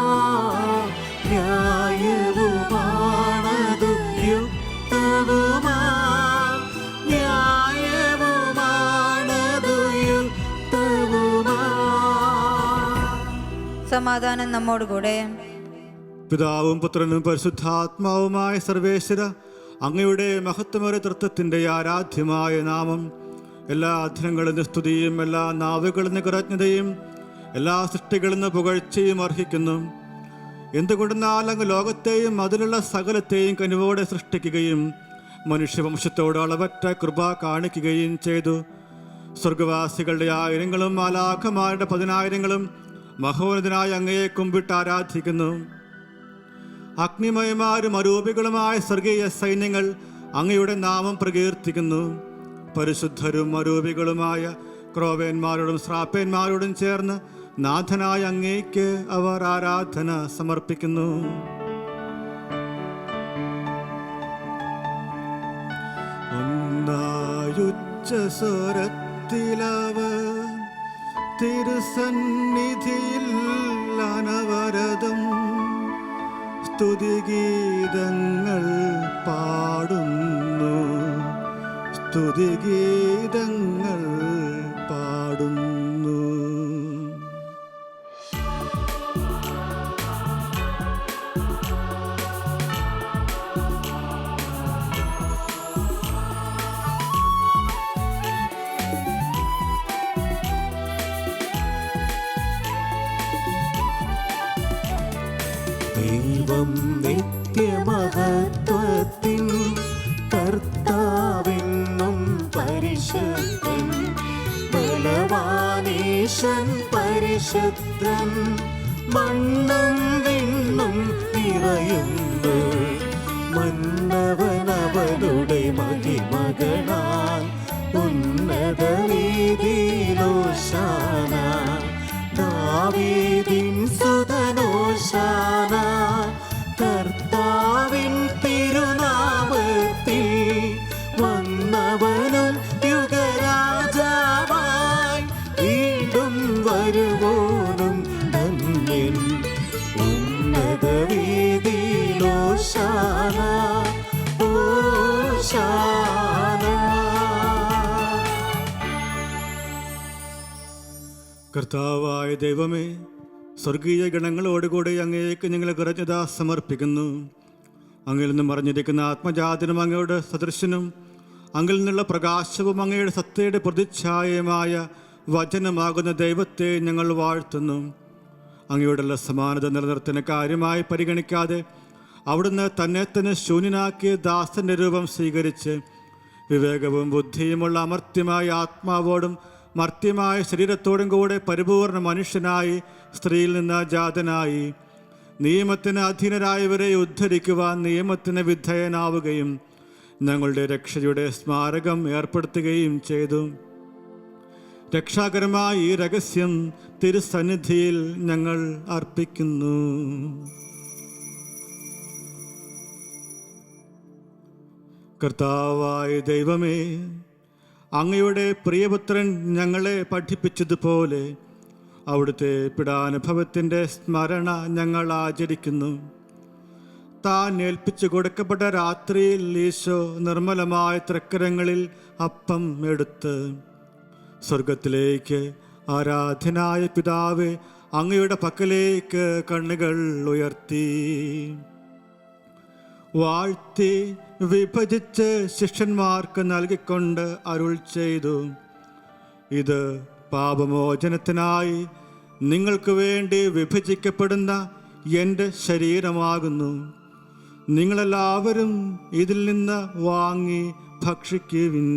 ന്യായവുമാണതു യുക്തവുമാ, സമാധാനം നമ്മോടുകൂടെ. പിതാവും പുത്രനും പരിശുദ്ധാത്മാവുമായ സർവേശ്വര, അങ്ങയുടെ മഹത്വമേറിയ തൃത്വത്തിൻ്റെ ആരാധ്യമായ നാമം എല്ലാ അധരങ്ങളിൽ സ്തുതിയും എല്ലാ നാവുകളിൽ നിന്ന് കൃതജ്ഞതയും എല്ലാ സൃഷ്ടികളിൽ നിന്ന് പുകഴ്ചയും അർഹിക്കുന്നു. എന്തുകൊണ്ടെന്നാൽ അങ്ങ് ലോകത്തെയും അതിലുള്ള സകലത്തെയും കനിവോടെ സൃഷ്ടിക്കുകയും മനുഷ്യവംശത്തോട് അളവറ്റ കൃപ കാണിക്കുകയും ചെയ്തു. സ്വർഗവാസികളുടെ ആയിരങ്ങളും മാലാഖമാരുടെ 10,000ങ്ങളും മഹോന്നതനായ അങ്ങയെ കുമ്പിട്ട് ആരാധിക്കുന്നു. അഗ്നിമയമാരും അരൂപികളുമായ സ്വർഗീയ സൈന്യങ്ങൾ അങ്ങയുടെ നാമം പ്രകീർത്തിക്കുന്നു. പരിശുദ്ധരും അരൂപികളുമായ ക്രോവേന്മാരോടും ശ്രാപ്പേന്മാരോടും ചേർന്ന് നാഥനായ അങ്ങേക്ക് അവർ ആരാധന സമർപ്പിക്കുന്നു. ഒന്നായുച്ചസ്വരത്തിലവർ തിരുസന്നിധിയിൽ അനവരതം സ്തുതിഗീതങ്ങൾ പാടുന്നു, സ്തുതിഗീതങ്ങൾ പാടുന്നു. ദൈവം നിത്യമഹത്വത്തിൻ കർത്താവെന്നും പരിശുദ്ധൻ, ബലവാനീശൻ പരിശുദ്ധൻ, മണ്ണും വിണ്ണും നിറയുന്നു. മന്നവനവനുടെ മഹിമകളാൽ ഉന്നത വീതിയിലോശാന, ദാവീദിൻ സുതനോശാന. കർത്താവിൻ തിരുനാമത്തിൽ വന്നവനും യുഗരാജാവായി വീണ്ടും വരുവോനും ധന്യൻ. ഉന്നത വീതിയിലോശാന, ഓശാന. കർത്താവായ ദൈവമേ, സ്വർഗീയ ഗണങ്ങളോടുകൂടി അങ്ങേക്ക് ഞങ്ങൾ കൃതജ്ഞത സമർപ്പിക്കുന്നു. അങ്ങിൽ നിന്ന് മറിഞ്ഞിരിക്കുന്ന ആത്മജാതനും അങ്ങയുടെ സദൃശനും അങ്ങിൽ നിന്നുള്ള പ്രകാശവും അങ്ങയുടെ സത്യയുടെ പ്രതിച്ഛായമായ വചനമാകുന്ന ദൈവത്തെ ഞങ്ങൾ വാഴ്ത്തുന്നു. അങ്ങയോടുള്ള സമാനത നിലനിർത്തുന്ന കാര്യമായി പരിഗണിക്കാതെ അവിടുന്ന് തന്നെ തന്നെ ശൂന്യനാക്കിയ ദാസന്റെ രൂപം സ്വീകരിച്ച് വിവേകവും ബുദ്ധിയുമുള്ള അമർത്യമായ ആത്മാവോടും മർത്യമായ ശരീരത്തോടും കൂടെ പരിപൂർണ മനുഷ്യനായി സ്ത്രീയിൽ നിന്ന് ജാതനായി നിയമത്തിന് അധീനരായവരെ ഉദ്ധരിക്കുവാൻ നിയമത്തിന് വിധേയനാവുകയും ഞങ്ങളുടെ രക്ഷയുടെ സ്മാരകം ഏർപ്പെടുത്തുകയും ചെയ്തു. രക്ഷാകരമായ ഈ രഹസ്യം തിരുസന്നിധിയിൽ ഞങ്ങൾ അർപ്പിക്കുന്നു. കർത്താവായ ദൈവമേ, അങ്ങയുടെ പ്രിയപുത്രൻ ഞങ്ങളെ പഠിപ്പിച്ചതുപോലെ അവിടുത്തെ പീഡാനുഭവത്തിൻ്റെ സ്മരണ ഞങ്ങൾ ആചരിക്കുന്നു. താൻ ഏൽപ്പിച്ചു കൊടുക്കപ്പെട്ട രാത്രിയിൽ ഈശോ നിർമ്മലമായ തൃക്കരങ്ങളിൽ അപ്പം എടുത്ത് സ്വർഗത്തിലേക്ക് ആരാധനായ പിതാവേ അങ്ങയുടെ പക്കലേക്ക് കണ്ണുകൾ ഉയർത്തി വാഴ്ത്തി വിഭജിച്ച് ശിഷ്യന്മാർക്ക് നൽകിക്കൊണ്ട് അരുൾ ചെയ്തു, ഇത് പാപമോചനത്തിനായി നിങ്ങൾക്ക് വേണ്ടി വിഭജിക്കപ്പെടുന്ന എൻ്റെ ശരീരമാകുന്നു. നിങ്ങളെല്ലാവരും ഇതിൽ നിന്ന് വാങ്ങി ഭക്ഷിക്കുവിൻ.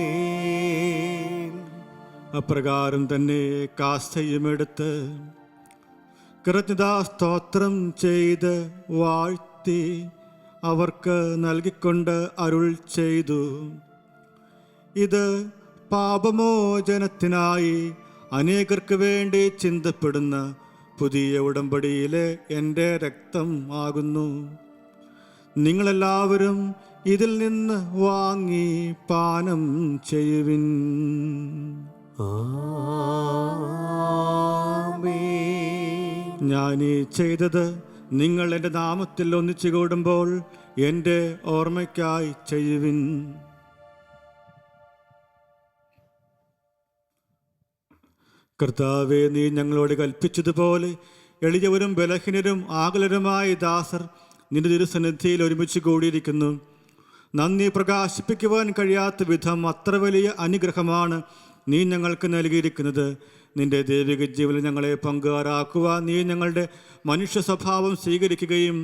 ആമേൻ. അപ്രകാരം തന്നെ കാസ്തയുമെടുത്ത് കൃതജ്ഞതാ സ്തോത്രം ചെയ്ത് വാഴ്ത്തി അവർക്ക് നൽകിക്കൊണ്ട് അരുൾ ചെയ്തു, ഇത് പാപമോചനത്തിനായി അനേകർക്ക് വേണ്ടി ചിന്തപ്പെടുന്ന പുതിയ ഉടമ്പടിയിലെ എൻ്റെ രക്തം ആകുന്നു. നിങ്ങളെല്ലാവരും ഇതിൽ നിന്ന് വാങ്ങി പാനം ചെയ്യുവിൻ. ഞാനീ ചെയ്തത് നിങ്ങൾ എൻ്റെ നാമത്തിൽ ഒന്നിച്ചു കൂടുമ്പോൾ എൻ്റെ ഓർമ്മയ്ക്കായി ചെയ്യുവിൻ. കർത്താവെ, നീ ഞങ്ങളോട് കൽപ്പിച്ചതുപോലെ എളിയവരും ബലഹീനരും ആകുലരുമായ ദാസർ നിന്റെ തിരുസന്നിധിയിൽ ഒരുമിച്ച് കൂടിയിരിക്കുന്നു. നന്ദി പ്രകാശിപ്പിക്കുവാൻ കഴിയാത്ത വിധം അത്ര വലിയ അനുഗ്രഹമാണ് നീ ഞങ്ങൾക്ക് നൽകിയിരിക്കുന്നത്. നിന്റെ ദൈവിക ജീവനിൽ ഞങ്ങളെ പങ്കുകാരാക്കുവാൻ നീ ഞങ്ങളുടെ മനുഷ്യ സ്വഭാവം സ്വീകരിക്കുകയും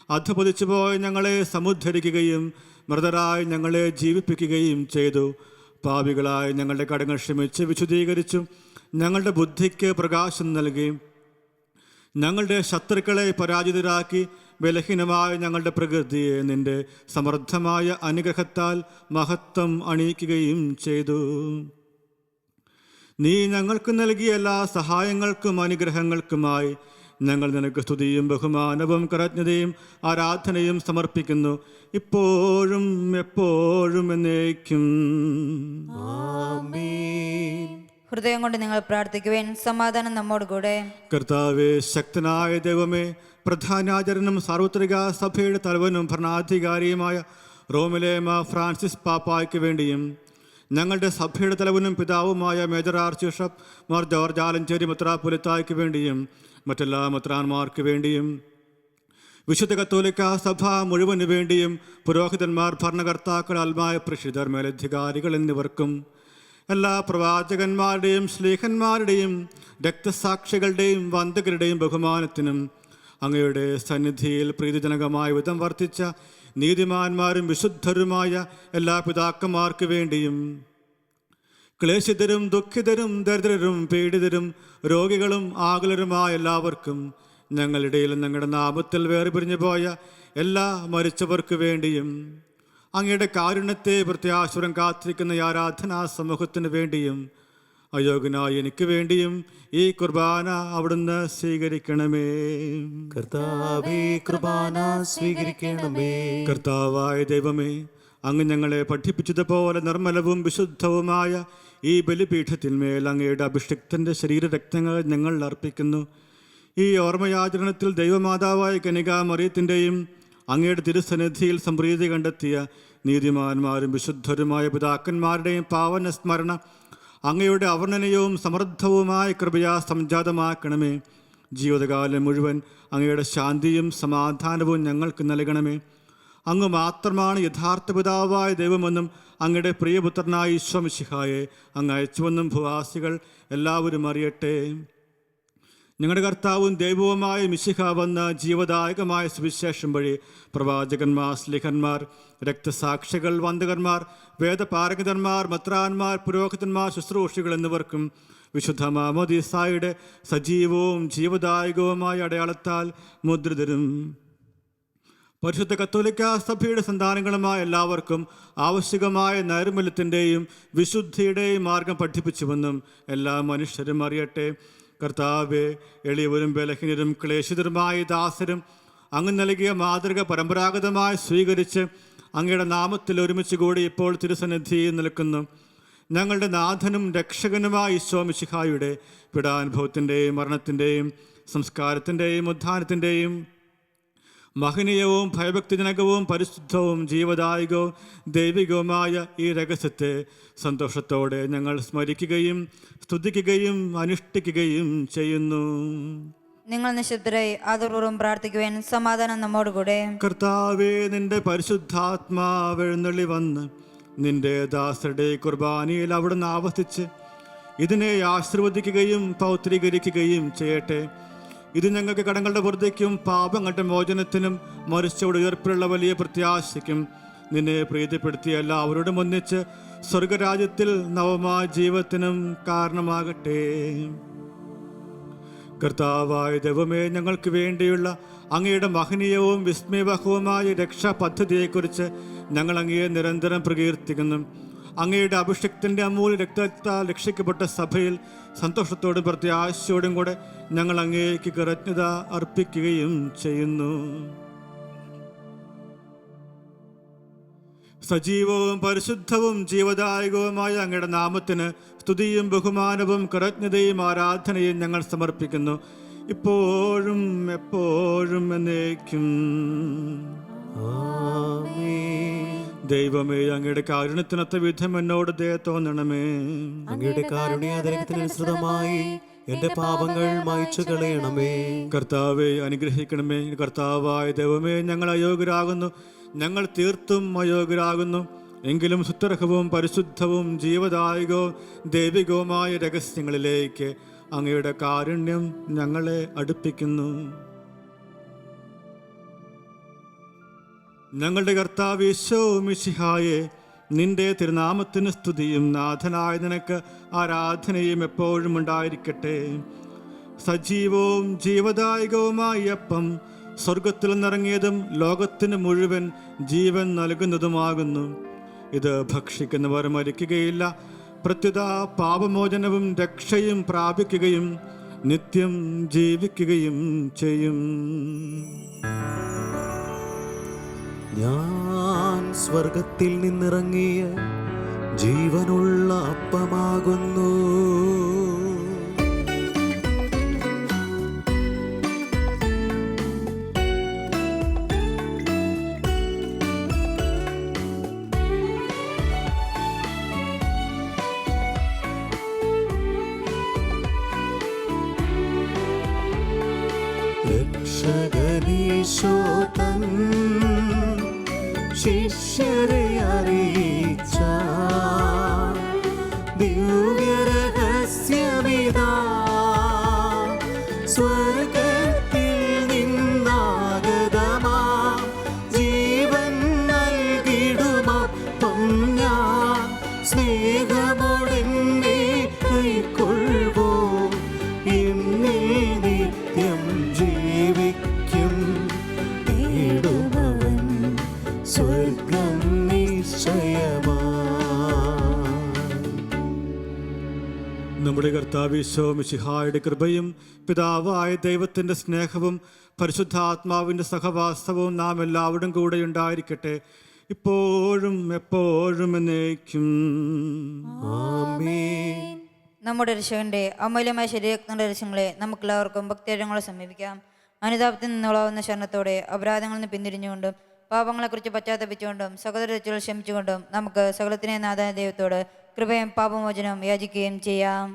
അധപതിച്ചു പോയ ഞങ്ങളെ സമുദ്ധരിക്കുകയും മൃതരായി ഞങ്ങളെ ജീവിപ്പിക്കുകയും ചെയ്തു. പാപികളായി ഞങ്ങളുടെ കടങ്ങൾ ക്ഷമിച്ച് വിശുദ്ധീകരിച്ചു ഞങ്ങളുടെ ബുദ്ധിക്ക് പ്രകാശം നൽകി ഞങ്ങളുടെ ശത്രുക്കളെ പരാജിതരാക്കി ബലഹീനമായ ഞങ്ങളുടെ പ്രകൃതിയെ നിന്റെ സമൃദ്ധമായ അനുഗ്രഹത്താൽ മഹത്വം അണിയിക്കുകയും ചെയ്തു. നീ ഞങ്ങൾക്ക് നൽകിയ എല്ലാ സഹായങ്ങൾക്കും അനുഗ്രഹങ്ങൾക്കുമായി ഞങ്ങൾ നിനക്ക് സ്തുതിയും ബഹുമാനവും കൃതജ്ഞതയും ആരാധനയും സമർപ്പിക്കുന്നു, ഇപ്പോഴും എപ്പോഴും എന്നേക്കും. ആമേൻ. ഹൃദയം കൊണ്ട് നിങ്ങൾ പ്രാർത്ഥിക്കുവേൻ. സമാധാനം നമ്മോട് കൂടെ. കർത്താവേ, ശക്തനായ ദൈവമേ, പ്രധാനാചാര്യനും സാർവത്രിക സഭയുടെ തലവനും ഭരണാധികാരിയുമായ റോമിലെ മാ ഫ്രാൻസിസ് പാപ്പായ്ക്ക് വേണ്ടിയും ഞങ്ങളുടെ സഭയുടെ തലവനും പിതാവുമായ major archbishop Mar George Alencherry മെത്രാപ്പൊലീത്തായ്ക്ക് വേണ്ടിയും മറ്റെല്ലാ മെത്രാന്മാർക്ക് വേണ്ടിയും വിശുദ്ധ കത്തോലിക്ക സഭ മുഴുവന് വേണ്ടിയും പുരോഹിതന്മാർ, ഭരണകർത്താക്കൾ, ആത്മായ പ്രേക്ഷിതർ, മേലധികാരികൾ എന്നിവർക്കും എല്ലാ പ്രവാചകന്മാരുടെയും ശ്ലീഹന്മാരുടെയും രക്തസാക്ഷികളുടെയും വന്ദകരുടെയും ബഹുമാനത്തിനും അങ്ങയുടെ സന്നിധിയിൽ പ്രീതിജനകമായ വിധം വർത്തിച്ച നീതിമാന്മാരും വിശുദ്ധരുമായ എല്ലാ പിതാക്കന്മാർക്ക് വേണ്ടിയും ക്ലേശിതരും ദുഃഖിതരും ദരിദ്രരും പീഡിതരും രോഗികളും ആകുലരുമായ എല്ലാവർക്കും ഞങ്ങളിടയിൽ ഞങ്ങളുടെ നാമത്തിൽ വേർപിരിഞ്ഞു പോയ എല്ലാ മരിച്ചവർക്ക് വേണ്ടിയും അങ്ങയുടെ കാരുണ്യത്തെ പ്രത്യാശുരം കാത്തിരിക്കുന്ന ഈ ആരാധനാ സമൂഹത്തിന് വേണ്ടിയും അയോഗ്യനായ എനിക്ക് വേണ്ടിയും ഈ കുർബാന അവിടുന്ന് സ്വീകരിക്കണമേ. കർത്താവേ, കുർബാന സ്വീകരിക്കണമേ. കർത്താവായ ദൈവമേ, അങ്ങ് ഞങ്ങളെ പഠിപ്പിച്ചതുപോലെ നിർമ്മലവും വിശുദ്ധവുമായ ഈ ബലിപീഠത്തിന്മേൽ അങ്ങയുടെ അഭിഷിക്തൻ്റെ ശരീരരക്തങ്ങൾ ഞങ്ങൾ അർപ്പിക്കുന്നു. ഈ ഓർമ്മയാചരണത്തിൽ ദൈവമാതാവായ കന്യകാമറിയത്തിൻ്റെയും അങ്ങയുടെ തിരുസന്നിധിയിൽ സംപ്രീതി കണ്ടെത്തിയ നീതിമാന്മാരും വിശുദ്ധരുമായ പിതാക്കന്മാരുടെയും പാവന സ്മരണ അങ്ങയുടെ അവർണ്ണനീയവും സമൃദ്ധവുമായ കൃപയാ സംജാതമാക്കണമേ. ജീവിതകാലം മുഴുവൻ അങ്ങയുടെ ശാന്തിയും സമാധാനവും ഞങ്ങൾക്ക് നൽകണമേ. അങ്ങ് മാത്രമാണ് യഥാർത്ഥ പിതാവായ ദൈവമെന്നും അങ്ങയുടെ പ്രിയപുത്രനായ ഈശോ മിശിഹായെ അങ്ങ് അയച്ചുവെന്നും ഭൂവാസികൾ എല്ലാവരും അറിയട്ടെ. ഞങ്ങളുടെ കർത്താവും ദൈവവുമായ മിശിഹ വന്ന ജീവദായകമായ സുവിശേഷം വഴി പ്രവാചകന്മാർ, സ്ലിഹന്മാർ, രക്തസാക്ഷികൾ, വന്ദകന്മാർ, വേദപാരംഗതന്മാർ, മെത്രാന്മാർ, പുരോഹിതന്മാർ, ശുശ്രൂഷികൾ എന്നിവർക്കും വിശുദ്ധ മാമോദീസായുടെ സജീവവും ജീവദായകവുമായ അടയാളത്താൽ മുദ്രിതരും പരിശുദ്ധ കത്തോലിക്ക സഭയുടെ സന്താനങ്ങളുമായ എല്ലാവർക്കും ആവശ്യകമായ നൈർമല്യത്തിൻ്റെയും വിശുദ്ധിയുടെയും മാർഗം പഠിപ്പിച്ചുവെന്നും എല്ലാ മനുഷ്യരും അറിയട്ടെ. കർത്താവെ, എളിയവരും ബലഹീനരും ക്ലേശിതരുമായ ദാസരും അങ്ങ് നൽകിയ മാതൃക പരമ്പരാഗതമായി സ്വീകരിച്ച് അങ്ങയുടെ നാമത്തിൽ ഒരുമിച്ച് കൂടി ഇപ്പോൾ തിരുസന്നിധിയിൽ നിൽക്കുന്നു. ഞങ്ങളുടെ നാഥനും രക്ഷകനുമായ ഈശോ മിശിഹായുടെ പീഡാനുഭവത്തിൻ്റെയും മരണത്തിൻ്റെയും സംസ്കാരത്തിൻ്റെയും ഉത്ഥാനത്തിൻ്റെയും മഹനീയവും ഭയഭക്തിജനകവും പരിശുദ്ധവും ജീവദായകവും ദൈവികവുമായ ഈ രഹസ്യത്തെ സന്തോഷത്തോടെ ഞങ്ങൾ സ്മരിക്കുകയും സ്തുതിക്കുകയും അനുഷ്ഠിക്കുകയും ചെയ്യുന്നു. നിങ്ങൾ നിശബ്ദരായി ആദരപൂർവ്വം പ്രാർത്ഥിക്കുവാൻ. സമാധാനം നമ്മോടുകൂടെ. കർത്താവേ, നിന്റെ പരിശുദ്ധാത്മാവ് എഴുന്നള്ളി വന്ന് നിന്റെ ദാസരുടെ കുർബാനയിൽ അവിടുന്ന് ആവർത്തിച്ച് ഇതിനെ ആശീർവദിക്കുകയും പൗത്രീകരിക്കുകയും ചെയ്യട്ടെ. ഇത് ഞങ്ങൾക്ക് കടങ്ങളുടെ വൃദ്ധിക്കും പാപങ്ങളുടെ മോചനത്തിനും മരിച്ചവരുടെ ഉയർപ്പിലുള്ള വലിയ പ്രത്യാശയ്ക്കും നിന്നെ പ്രീതിപ്പെടുത്തിയ എല്ലാവരോടും ഒന്നിച്ച് സ്വർഗരാജ്യത്തിൽ നവമായ ജീവിതത്തിനും കാരണമാകട്ടെ. കർത്താവായ ദൈവമേ, ഞങ്ങൾക്ക് വേണ്ടിയുള്ള അങ്ങയുടെ മഹനീയവും വിസ്മയബഹുവുമായ രക്ഷാ പദ്ധതിയെക്കുറിച്ച് ഞങ്ങൾ അങ്ങയെ നിരന്തരം പ്രകീർത്തിക്കുന്നു. അങ്ങയുടെ അഭിഷക്തൻ്റെ അമൂല്യ രക്തത്താൽ രക്ഷിക്കപ്പെട്ട സഭയിൽ സന്തോഷത്തോടും പ്രത്യാശയോടും കൂടെ ഞങ്ങൾ അങ്ങേക്ക് കൃതജ്ഞത അർപ്പിക്കുകയും ചെയ്യുന്നു. സജീവവും പരിശുദ്ധവും ജീവദായകവുമായ അങ്ങയുടെ നാമത്തിന് സ്തുതിയും ബഹുമാനവും കൃതജ്ഞതയും ആരാധനയും ഞങ്ങൾ സമർപ്പിക്കുന്നു, ഇപ്പോഴും എപ്പോഴും എന്നേക്കും. ആമേൻ. ദൈവമേ, അങ്ങയുടെ കാരുണ്യത്തിനൊത്ത വിധം എന്നോട് ദയ തോന്നണമേ. അങ്ങയുടെ കാരുണ്യാദരത്തിനനുസൃതമായി എന്റെ പാപങ്ങൾ മായ്ച്ചു കളയണമേ. കർത്താവെ അനുഗ്രഹിക്കണമേ. കർത്താവായ ദൈവമേ, ഞങ്ങൾ അയോഗ്യരാകുന്നു, ഞങ്ങൾ തീർത്തും അയോഗ്യരാകുന്നു. എങ്കിലും സുത്തർഹവും പരിശുദ്ധവും ജീവദായകവും ദൈവികവുമായ രഹസ്യങ്ങളിലേക്ക് അങ്ങയുടെ കാരുണ്യം ഞങ്ങളെ അടുപ്പിക്കുന്നു. ഞങ്ങളുടെ കർത്താവ് യേശോ മിശിഹായെ, നിന്റെ തിരുനാമത്തിന് സ്തുതിയും നാഥനായ നിനക്ക് ആരാധനയും എപ്പോഴും ഉണ്ടായിരിക്കട്ടെ. സജീവവും ജീവദായകവുമായ അപ്പം സ്വർഗത്തിൽ നിന്നിറങ്ങിയതും ലോകത്തിന് മുഴുവൻ ജീവൻ നൽകുന്നതുമാകുന്നു. ഇത് ഭക്ഷിക്കുന്നവർ മരിക്കുകയില്ല, പ്രത്യുത പാപമോചനവും രക്ഷയും പ്രാപിക്കുകയും നിത്യം ജീവിക്കുകയും ചെയ്യും. ഞാൻ സ്വർഗത്തിൽ നിന്നിറങ്ങിയ ജീവനുള്ള അപ്പമാകുന്നു. രക്ഷകനീശോ തൻ ശിഷ്യരെ അറിയിച്ച ദിവ്യരഹസ്യമിതാ, സ്വർഗത്തിൽ നിന്നാഗതമാ ജീവൻ നൽകിടുമപ്പം ഞാൻ സ്നേഹമോടെന്നെ കൈക്കൊള്ളുവോ, എന്നിൽ നിത്യം ജീവിക്കും നേടുമവൻ സ്വർഗം നിശ്ചയമാ. നമ്മുടെ കർത്താവ് യേശോ മിശിഹായുടെ കൃപയും പിതാവായ ദൈവത്തിൻ്റെ സ്നേഹവും പരിശുദ്ധാത്മാവിൻ്റെ സഹവാസവും നാം എല്ലാവരും കൂടെ ഉണ്ടായിരിക്കട്ടെ, ഇപ്പോഴും എപ്പോഴും എന്നേക്കും. ആമേൻ. നമ്മുടെ രക്ഷകന്റെ അമൂല്യമായ ശരീരങ്ങളുടെ രക്ഷങ്ങളെ നമുക്കെല്ലാവർക്കും ഭക്തിയോടെ സമീപിക്കാം. അനുതാപത്തിൽ നിന്നുള്ളാവുന്ന ശരണത്തോടെ അപരാധങ്ങളിൽ നിന്ന് പിന്തിരിഞ്ഞുകൊണ്ടും പാപങ്ങളെക്കുറിച്ച് പശ്ചാത്തപിച്ചുകൊണ്ടും സഹോദര തെറ്റുകൾ ക്ഷമിച്ചുകൊണ്ടും നമുക്ക് സകലത്തിനെ നാഥായ ദൈവത്തോട് കൃപയും പാപമോചനവും യാചിക്കുകയും ചെയ്യാം.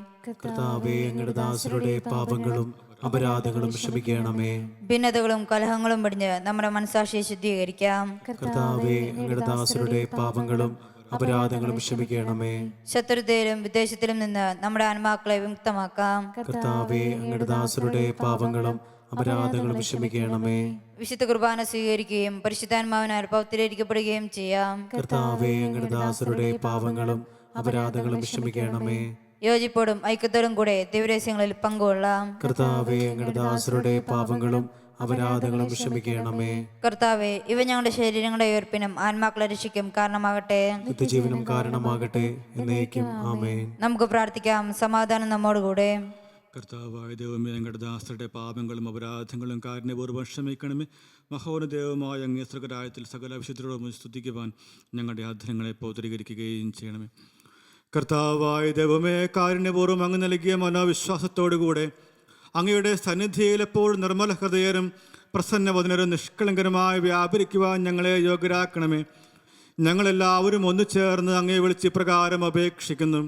കർത്താവേ, അങ്ങയുടെ ദാസരുടെ പാപങ്ങളും അപരാധങ്ങളും ക്ഷമിക്കണമേ. ഭിന്നതകളും കലഹങ്ങളും പിടിഞ്ഞ് നമ്മുടെ മനസ്സാക്ഷിയെ ശുദ്ധീകരിക്കാം. കർത്താവേ, അങ്ങയുടെ ദാസരുടെ പാപങ്ങളും അപരാധങ്ങളും ക്ഷമിക്കണമേ. ശത്രുതയിലും വിദ്വേഷത്തിലും നിന്ന് നമ്മുടെ ആത്മാക്കളെ വിമുക്തമാക്കാം. കർത്താവേ, അങ്ങയുടെ ദാസരുടെ പാപങ്ങളും അപരാധങ്ങളും ക്ഷമിക്കണമേ. വിശുദ്ധ കുർബാന സ്വീകരിക്കുകയും പരിശുദ്ധാത്മാവിനാൽ പൗത്രീകരിക്കപ്പെടുകയും ചെയ്യാം. കർത്താവേ, അങ്ങയുടെ ദാസരുടെ പാപങ്ങളും അപരാധങ്ങളും ക്ഷമിക്കണമേ. യോജിപ്പോടും ഐക്യത്തോടും കൂടെ ദിവരഹസ്യങ്ങളിൽ പങ്കുകൊള്ളാം. കർത്താവേ, അങ്ങയുടെ ദാസരുടെ പാപങ്ങളും അപരാധങ്ങളും ക്ഷമിക്കണമേ. കർത്താവെ, ഇവ ഞങ്ങളുടെ ശരീരങ്ങളുടെ ഉയർപ്പിനും ആത്മാക്കളെ രക്ഷിക്കും കാരണമാകട്ടെ, നിത്യജീവനും കാരണമാകട്ടെ എന്നേക്കും. ആമേൻ. നമുക്ക് പ്രാർത്ഥിക്കാം. സമാധാനം നമ്മോടുകൂടെ. കർത്താവായ ദൈവമേ, ഞങ്ങളുടെ ദാസരുടെ പാപങ്ങളും അപരാധങ്ങളും കാരുണ്യപൂർവ്വം ക്ഷമിക്കണമേ. മഹോന്നതമായ അങ്ങേ സ്വർഗ്ഗരാജ്യത്തിൽ സകല വിശുദ്ധരോടും സ്തുതിക്കുവാൻ ഞങ്ങളുടെ അധരങ്ങളെ പൗത്രീകരിക്കുകയും ചെയ്യണമേ. കർത്താവായ ദൈവമേ, കാരുണ്യപൂർവ്വം അങ്ങ് നൽകിയ മനോവിശ്വാസത്തോടുകൂടെ അങ്ങയുടെ സന്നിധിയിൽ എപ്പോഴും നിർമ്മല ഹൃദയരും പ്രസന്നവദനരും നിഷ്കളങ്കരമായി വ്യാപരിക്കുവാൻ ഞങ്ങളെ യോഗ്യരാക്കണമേ. ഞങ്ങളെല്ലാവരും ഒന്നു ചേർന്ന് അങ്ങയെ വിളിച്ച് ഇപ്രകാരം അപേക്ഷിക്കുന്നു.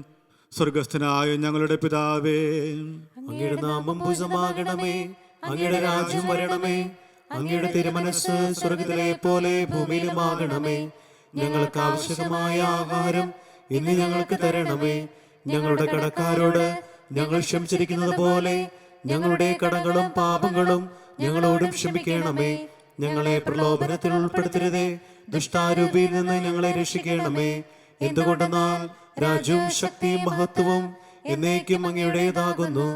സ്വർഗസ്ഥനായ ഞങ്ങളുടെ പിതാവേ, അങ്ങയുടെ നാമം പൂജിതമാകണമേ. അങ്ങയുടെ രാജ്യം വരണമേ. അങ്ങയുടെ തിരുമനസ്സ് സ്വർഗ്ഗത്തിലെ പോലെ ഭൂമിയിലുമാകണമേ. ഞങ്ങൾക്ക് ആവശ്യമായ ആഹാരം ഇന്ന് ഞങ്ങൾക്ക് തരണമേ. ഞങ്ങളുടെ കടക്കാരോട് ഞങ്ങൾ ക്ഷമിച്ചിരിക്കുന്നത് പോലെ ഞങ്ങളുടെ കടങ്ങളും പാപങ്ങളും ഞങ്ങളോടും ക്ഷമിക്കണമേ. ഞങ്ങളെ പ്രലോഭനത്തിൽ ഉൾപ്പെടുത്തരുതേ, ദുഷ്ടാരൂപിയിൽ നിന്ന് ഞങ്ങളെ രക്ഷിക്കണമേ. എന്തുകൊണ്ടെന്നാൽ രാജ്യവും ശക്തിയും മഹത്വവും എന്നേക്കും അങ്ങയുടേതാകുന്നു.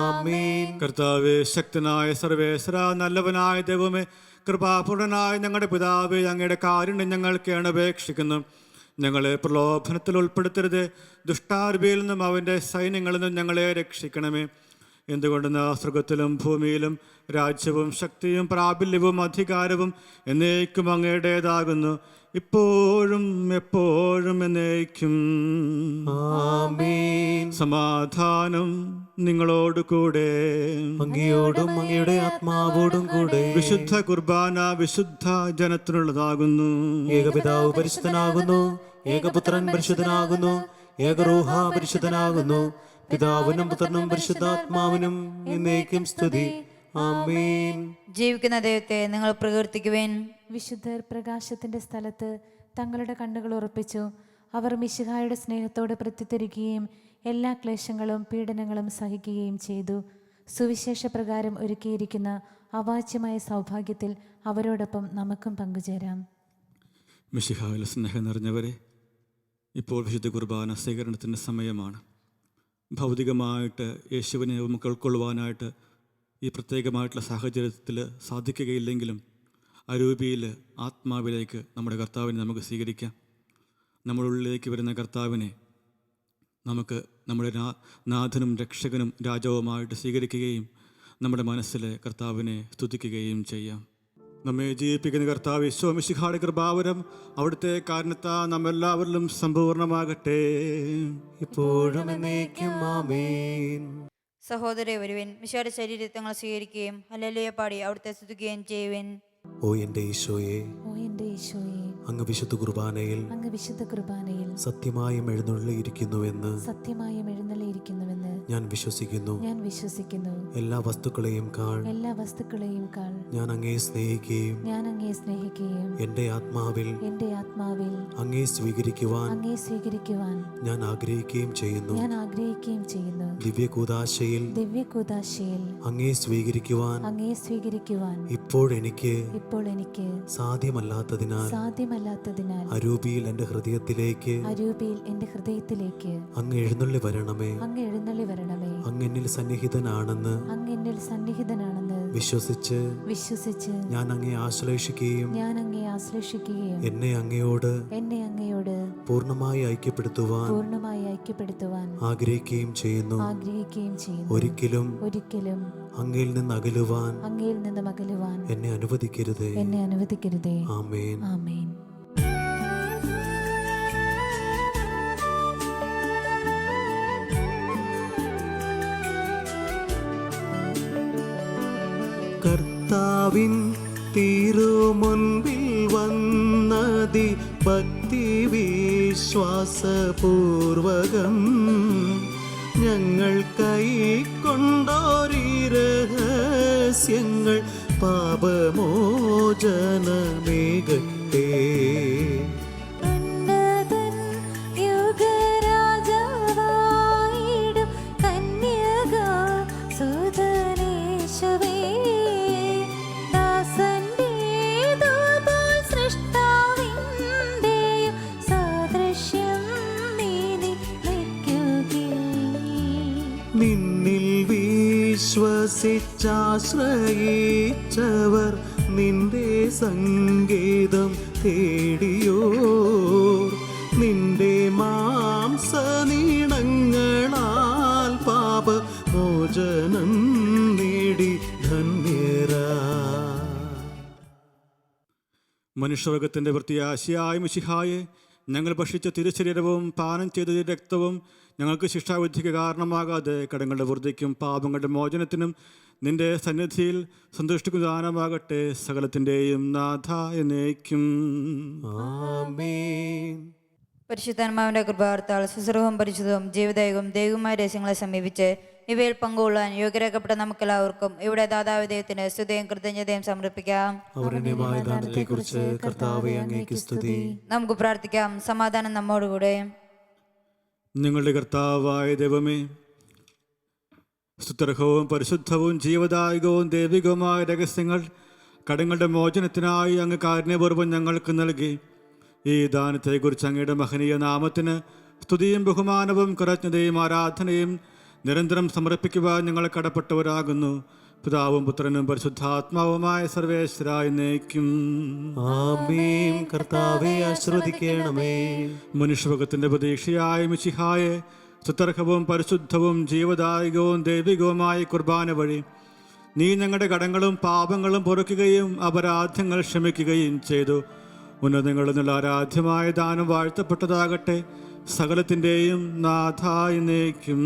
ആമേൻ. കർത്താവേ, ശക്തനായ സർവേശ്വര, നല്ലവനായ ദൈവമേ, കൃപാപൂർണനായ ഞങ്ങളുടെ പിതാവേ, അങ്ങയുടെ കാരുണ്യം ഞങ്ങൾക്ക് അപേക്ഷിക്കുന്നു. ഞങ്ങളെ പ്രലോഭനത്തിൽ ഉൾപ്പെടുത്തരുത്, ദുഷ്ടാരൂപിയിൽ നിന്നും അവൻ്റെ സൈന്യങ്ങളിൽ നിന്നും ഞങ്ങളെ രക്ഷിക്കണമേ. എന്തുകൊണ്ടെന്ന് സ്വർഗത്തിലും ഭൂമിയിലും രാജ്യവും ശക്തിയും പ്രാബല്യവും അധികാരവും എന്നേക്കും അങ്ങയുടേതാകുന്നു. ഇപ്പോഴും എപ്പോഴും എന്നേക്കും. ആമേൻ. സമാധാനം നിങ്ങളോട് കൂടെ. അങ്ങയോടും അങ്ങയുടെ ആത്മാവോടും കൂടെ. വിശുദ്ധ കുർബാന വിശുദ്ധ ജനത്തിനുള്ളതാകുന്നു. ഏകപിതാവ് പരിശുദ്ധനാകുന്നു, ഏകപുത്രൻ പരിശുദ്ധനാകുന്നു, ഏകറൂഹ പരിശുദ്ധനാകുന്നു. പിതാവിനും പുത്രനും പരിശുദ്ധാത്മാവിനും എന്നേക്കും സ്തുതി. ആമേൻ. ജീവിക്കുന്ന ദൈവത്തെ നിങ്ങൾ പ്രകീർത്തിക്കുവേൻ. വിശുദ്ധർ പ്രകാശത്തിന്റെ സ്ഥലത്ത് തങ്ങളുടെ കണ്ണുകൾ ഉറപ്പിച്ചു. അവർ മിശിഹായുടെ സ്നേഹത്തോട് പ്രത്യുത്തരിക്കുകയും എല്ലാ ക്ലേശങ്ങളും പീഡനങ്ങളും സഹിക്കുകയും ചെയ്തു. സുവിശേഷ പ്രകാരം ഒരുക്കിയിരിക്കുന്ന അവാച്യമായ സൗഭാഗ്യത്തിൽ അവരോടൊപ്പം നമുക്കും പങ്കുചേരാം. മിശിഹായിൽ സ്നേഹം നിറഞ്ഞവരെ, ഇപ്പോൾ വിശുദ്ധ കുർബാന സ്വീകരണത്തിൻ്റെ സമയമാണ്. ഭൗതികമായിട്ട് യേശുവിനെ നമുക്ക് ഉൾക്കൊള്ളുവാനായിട്ട് ഈ പ്രത്യേകമായിട്ടുള്ള സാഹചര്യത്തിൽ സാധിക്കുകയില്ലെങ്കിലും അരൂപിയിൽ ആത്മാവിലേക്ക് നമ്മുടെ കർത്താവിനെ നമുക്ക് സ്വീകരിക്കാം. നമ്മുടെ ഉള്ളിലേക്ക് വരുന്ന കർത്താവിനെ നമുക്ക് നമ്മുടെ നാഥനും രക്ഷകനും രാജാവുമായിട്ട് സ്വീകരിക്കുകയും നമ്മുടെ മനസ്സിലെ കർത്താവിനെ സ്തുതിക്കുകയും ചെയ്യാം. നമ്മെ ജീവിപ്പിക്കുന്ന കർത്താവ് ഈശോ മിശിഹായുടെ കൃപാവരം അവിടുത്തെ കാരണത്താ നമ്മെല്ലാവരിലും സമ്പൂർണ്ണമാകട്ടെ, ഇപ്പോഴും എന്നേക്കും. ആമേൻ. സഹോദരരെ വരുവിൻ, മിശിഹായുടെ ശരീരത്തങ്ങൾ സ്വീകരിക്കുകയും ഹല്ലേലൂയ പാടി അവിടുത്തെ സ്തുതിക്കുകയും ചെയ്യുവിൻ. ഓ എൻ്റെ ഈശോയെ, ഓ എൻ്റെ ഈശോയെ, അങ്ങ് വിശുദ്ധ കുർബാനയിൽ അങ്ങ് വിശുദ്ധ കുർബാനയിൽ സത്യമായും എഴുന്നള്ളിയിരിക്കുന്നുവെന്ന് സത്യമായും എഴുന്നള്ളിയിരിക്കുന്നുവെന്ന് ഞാൻ വിശ്വസിക്കുന്നു. ഞാൻ വിശ്വസിക്കുന്നു. എല്ലാ വസ്തുക്കളെയും എല്ലാ വസ്തുക്കളെയും കാൾ ഞാൻ അങ്ങയെ സ്നേഹിക്കുകയും ഞാൻ അങ്ങയെ സ്നേഹിക്കുകയും എൻ്റെ ആത്മാവിൽ അങ്ങയെ സ്വീകരിക്കുവാൻ ഞാൻ ആഗ്രഹിക്കുകയും ചെയ്യുന്നു. ദിവ്യകൂദാശയിൽ അങ്ങയെ സ്വീകരിക്കുവാൻ ഇപ്പോൾ എനിക്ക് സാധ്യമല്ലാത്തതിനാൽ അരൂപിയിൽ എൻ്റെ ഹൃദയത്തിലേക്ക് അങ്ങ് എഴുന്നള്ളി വരണമേ. അങ്ങ് എന്നിൽ സന്നിഹിതനാണെന്ന് വിശ്വസിച്ച് ഞാൻ അങ്ങയെ ആശ്ലേഷിക്കുകയും എന്നെ അങ്ങയോട് പൂർണ്ണമായി ഐക്യപ്പെടുത്തുവാൻ ആഗ്രഹിക്കുകയും ചെയ്യുന്നു. ഒരിക്കലും അങ്ങയിൽ നിന്ന് അകലുവാൻ എന്നെ അനുവദിക്കരുതേ. ആമേൻ. കർത്താവിൻ തിരുമുൻപിൽ വന്നതി ഭക്തി വിശ്വാസപൂർവകം ഞങ്ങൾ കൈക്കൊണ്ടോരീ രഹസ്യങ്ങൾ പാപമോചനമേകട്ടെ. നിന്നിൽ വിശ്വസിച്ചാശ്രയിച്ചവർ നിന്റെ സംഗീതം തേടിയോ. നിന്റെ മാംസനീണങ്ങളാൽ പാപമോചനം നേടി ധന്യരാ. മനുഷ്യവർഗത്തിൻ്റെ വൃത്തിയാശയായ മിശിഹായെ, ഞങ്ങൾ ഭക്ഷിച്ച തിരുശരീരവും പാനം ചെയ്ത രക്തവും ഞങ്ങൾക്ക് ശിക്ഷാവിധിക്ക് കാരണമാകാതെ കടങ്ങളുടെ വൃദ്ധിക്കും പാപങ്ങളുടെ മോചനത്തിനും നിന്റെ സന്നിധിയിൽ സന്തുഷ്ടിക്കുന്ന ദാനമാകട്ടെ. സകലത്തിൻ്റെയും നാഥ എന്നേക്കും. ആമേൻ. പരിശുദ്ധാത്മാവിന്റെ കൃപാർത്താൽ സുസർവവും പരിശുദ്ധവും ജീവദായകവും ദൈവമായ രഹസ്യങ്ങളെ സമീപിച്ച് ഇവയിൽ പങ്കുകൊള്ളാൻ യോഗ്യരാക്കപ്പെട്ട നമുക്കെല്ലാവർക്കും ഇവിടെ ദാതാവ് ദൈവത്തിന് സ്തുതിയും കൃതജ്ഞതയും സമർപ്പിക്കാം. നമുക്ക് പ്രാർത്ഥിക്കാം. സമാധാനം നമ്മോടുകൂടെ. നിങ്ങളുടെ കർത്താവായ ദൈവമേ, സ്തുത്യർഹവും പരിശുദ്ധവും ജീവദായകവും ദൈവികവുമായ രഹസ്യങ്ങൾ കടങ്ങളുടെ മോചനത്തിനായി അങ്ങ് കാരുണ്യപൂർവ്വം ഞങ്ങൾക്ക് നൽകി. ഈ ദാനത്തെക്കുറിച്ച് അങ്ങയുടെ മഹനീയ നാമത്തിന് സ്തുതിയും ബഹുമാനവും കൃതജ്ഞതയും ആരാധനയും നിരന്തരം സമർപ്പിക്കുവാൻ ഞങ്ങൾ കടപ്പെട്ടവരാകുന്നു. പിതാവും പുത്രനും പരിശുദ്ധാത്മാവുമായ സർവേശ്വരായ എന്നേക്കും. ആമേൻ. കർത്താവേ ആശീർവദിക്കണമേ. മനുഷ്യവർഗത്തിന്റെ പ്രതീക്ഷയായ മിശിഹായെ, സ്തുത്യർഹവും പരിശുദ്ധവും ജീവദായകവും ദൈവികവുമായ കുർബാന വഴി നീ ഞങ്ങളുടെ കടങ്ങളും പാപങ്ങളും പൊറുക്കുകയും അപരാധങ്ങൾ ക്ഷമിക്കുകയും ചെയ്തു. ഉന്നതങ്ങളിൽ നിന്നുള്ള ആരാധ്യമായ ദാനം വാഴ്ത്തപ്പെട്ടതാകട്ടെ. സകലത്തിൻ്റെയും നാഥായി എന്നേക്കും.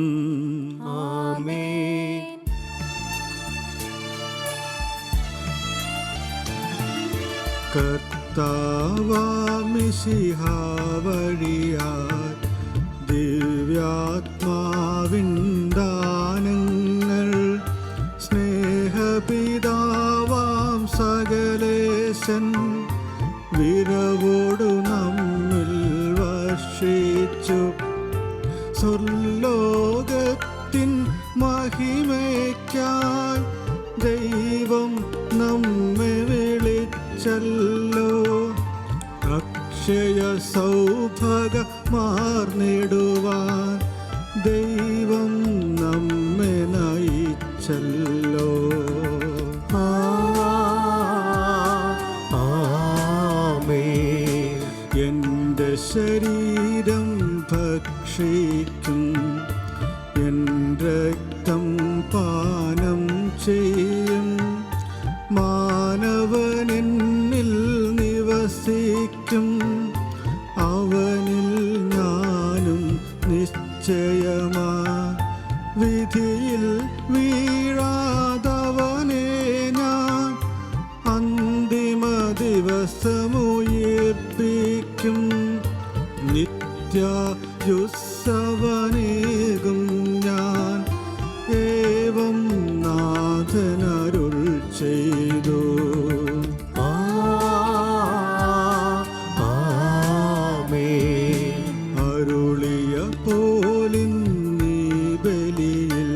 ആമേൻ. കർത്താവാമിശിഹാ വഴിയായി ദിവ്യാത്മാവിൻ ദാനങ്ങൾ സ്നേഹപിതാവാം സകലേശൻ വിരവോടു നമ്മിൽ വർഷിച്ചു. സ്വർലോകത്തിൻ മഹിമയ്ക്കായി ദൈവം നമ്മെ വിളിച്ചല്ലോ. അക്ഷയ സൗഭാഗ്യമാർന്നിടുവാൻ ദൈവം നമ്മെ നയിച്ചല്ലോ. ആമേൻ. എൻ്റെ ശരീരം ഭക്ഷിക്കും, എൻ രക്തം പാനം ചെയ്യും. മാനവനെന്നിൽ നിവസിക്കും, അവനിൽ ഞാനും നിശ്ചയമാ. വിധിയിൽ വീഴാതവനെ ഞാൻ അന്തിമ ദിവസമുയിർപ്പിക്കും. നിത്യായുസ്സവനേകും ഞാൻ, ഏവം നാഥനരുൾ ചെയ്തു. ആമേൻ. അരുളിയ പോലിന്നീ ബലിയിൽ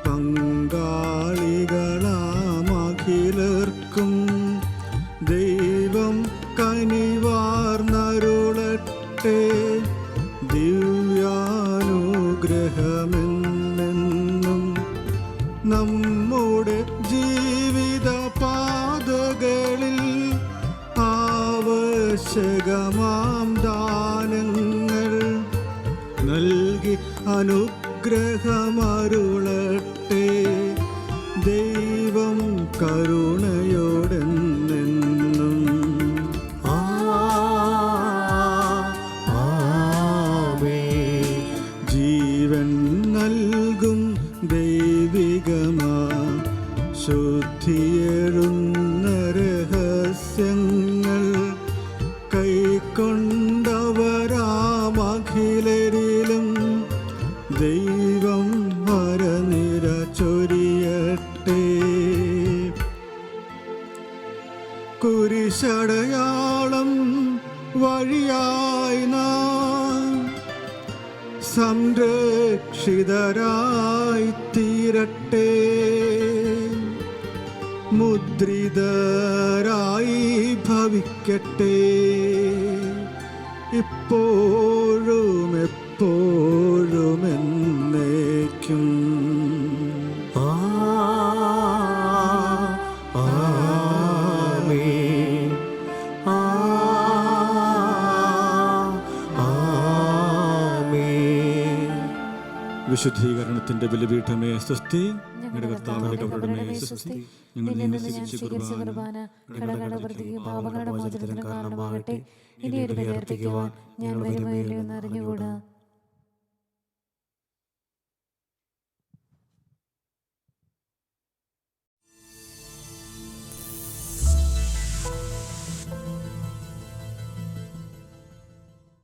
പങ്കാളികളാമഖിലർക്കും ദൈവം കനിവാർന്നരുളട്ടെ. ദിവ്യാനുഗ്രഹമെന്നെന്നും നമ്മുടെ ജീവിത പാതകളിൽ ആവശ്യകമാം ദാനങ്ങൾ നൽകി അനുഗ്രഹമരുളട്ടെ. ദൈവം കരുണയോടെന്നെന്നും. ആമേൻ. ജീവൻ നൽകും ദൈവികമാ ശുദ്ധിയേറുന്ന രഹസ്യങ്ങൾ കൈക്കൊണ്ടവരാമഖിലരിലും ദൈവം വരനിര ചൊരിയട്ടെ. കുരിശടയാളം വഴിയായി നാം സംരക്ഷിതരായി തീരട്ടെ. മുദ്രിതരായി ഭവിക്കട്ടെ, ഇപ്പോഴും എപ്പോഴും എന്നേക്കും. ആമേൻ. ആമേൻ. വിശുദ്ധീകരണത്തിന്റെ ബലിപീഠമേ സ്വസ്തി. ഞങ്ങളുടെ കർത്താവിന്റെ കർത്താവിന്റെ കബറിടമേ കബറിടമേ സ്വസ്തി. സ്വസ്തി. ഞങ്ങൾ നിന്നിൽ നിന്ന് ഞാൻ സ്വീകരിച്ച സ്വീകരിച്ച കുർബാന കടകടവർത്തിക്കും പാപങ്ങളുടെ മോചനത്തിനും കാരണമാകട്ടെ. ഇനി ഒരു ബലിയർപ്പിക്കുവാൻ ഞാൻ വരുമോ ഇല്ലയോ എന്ന് അറിഞ്ഞുകൂടാ.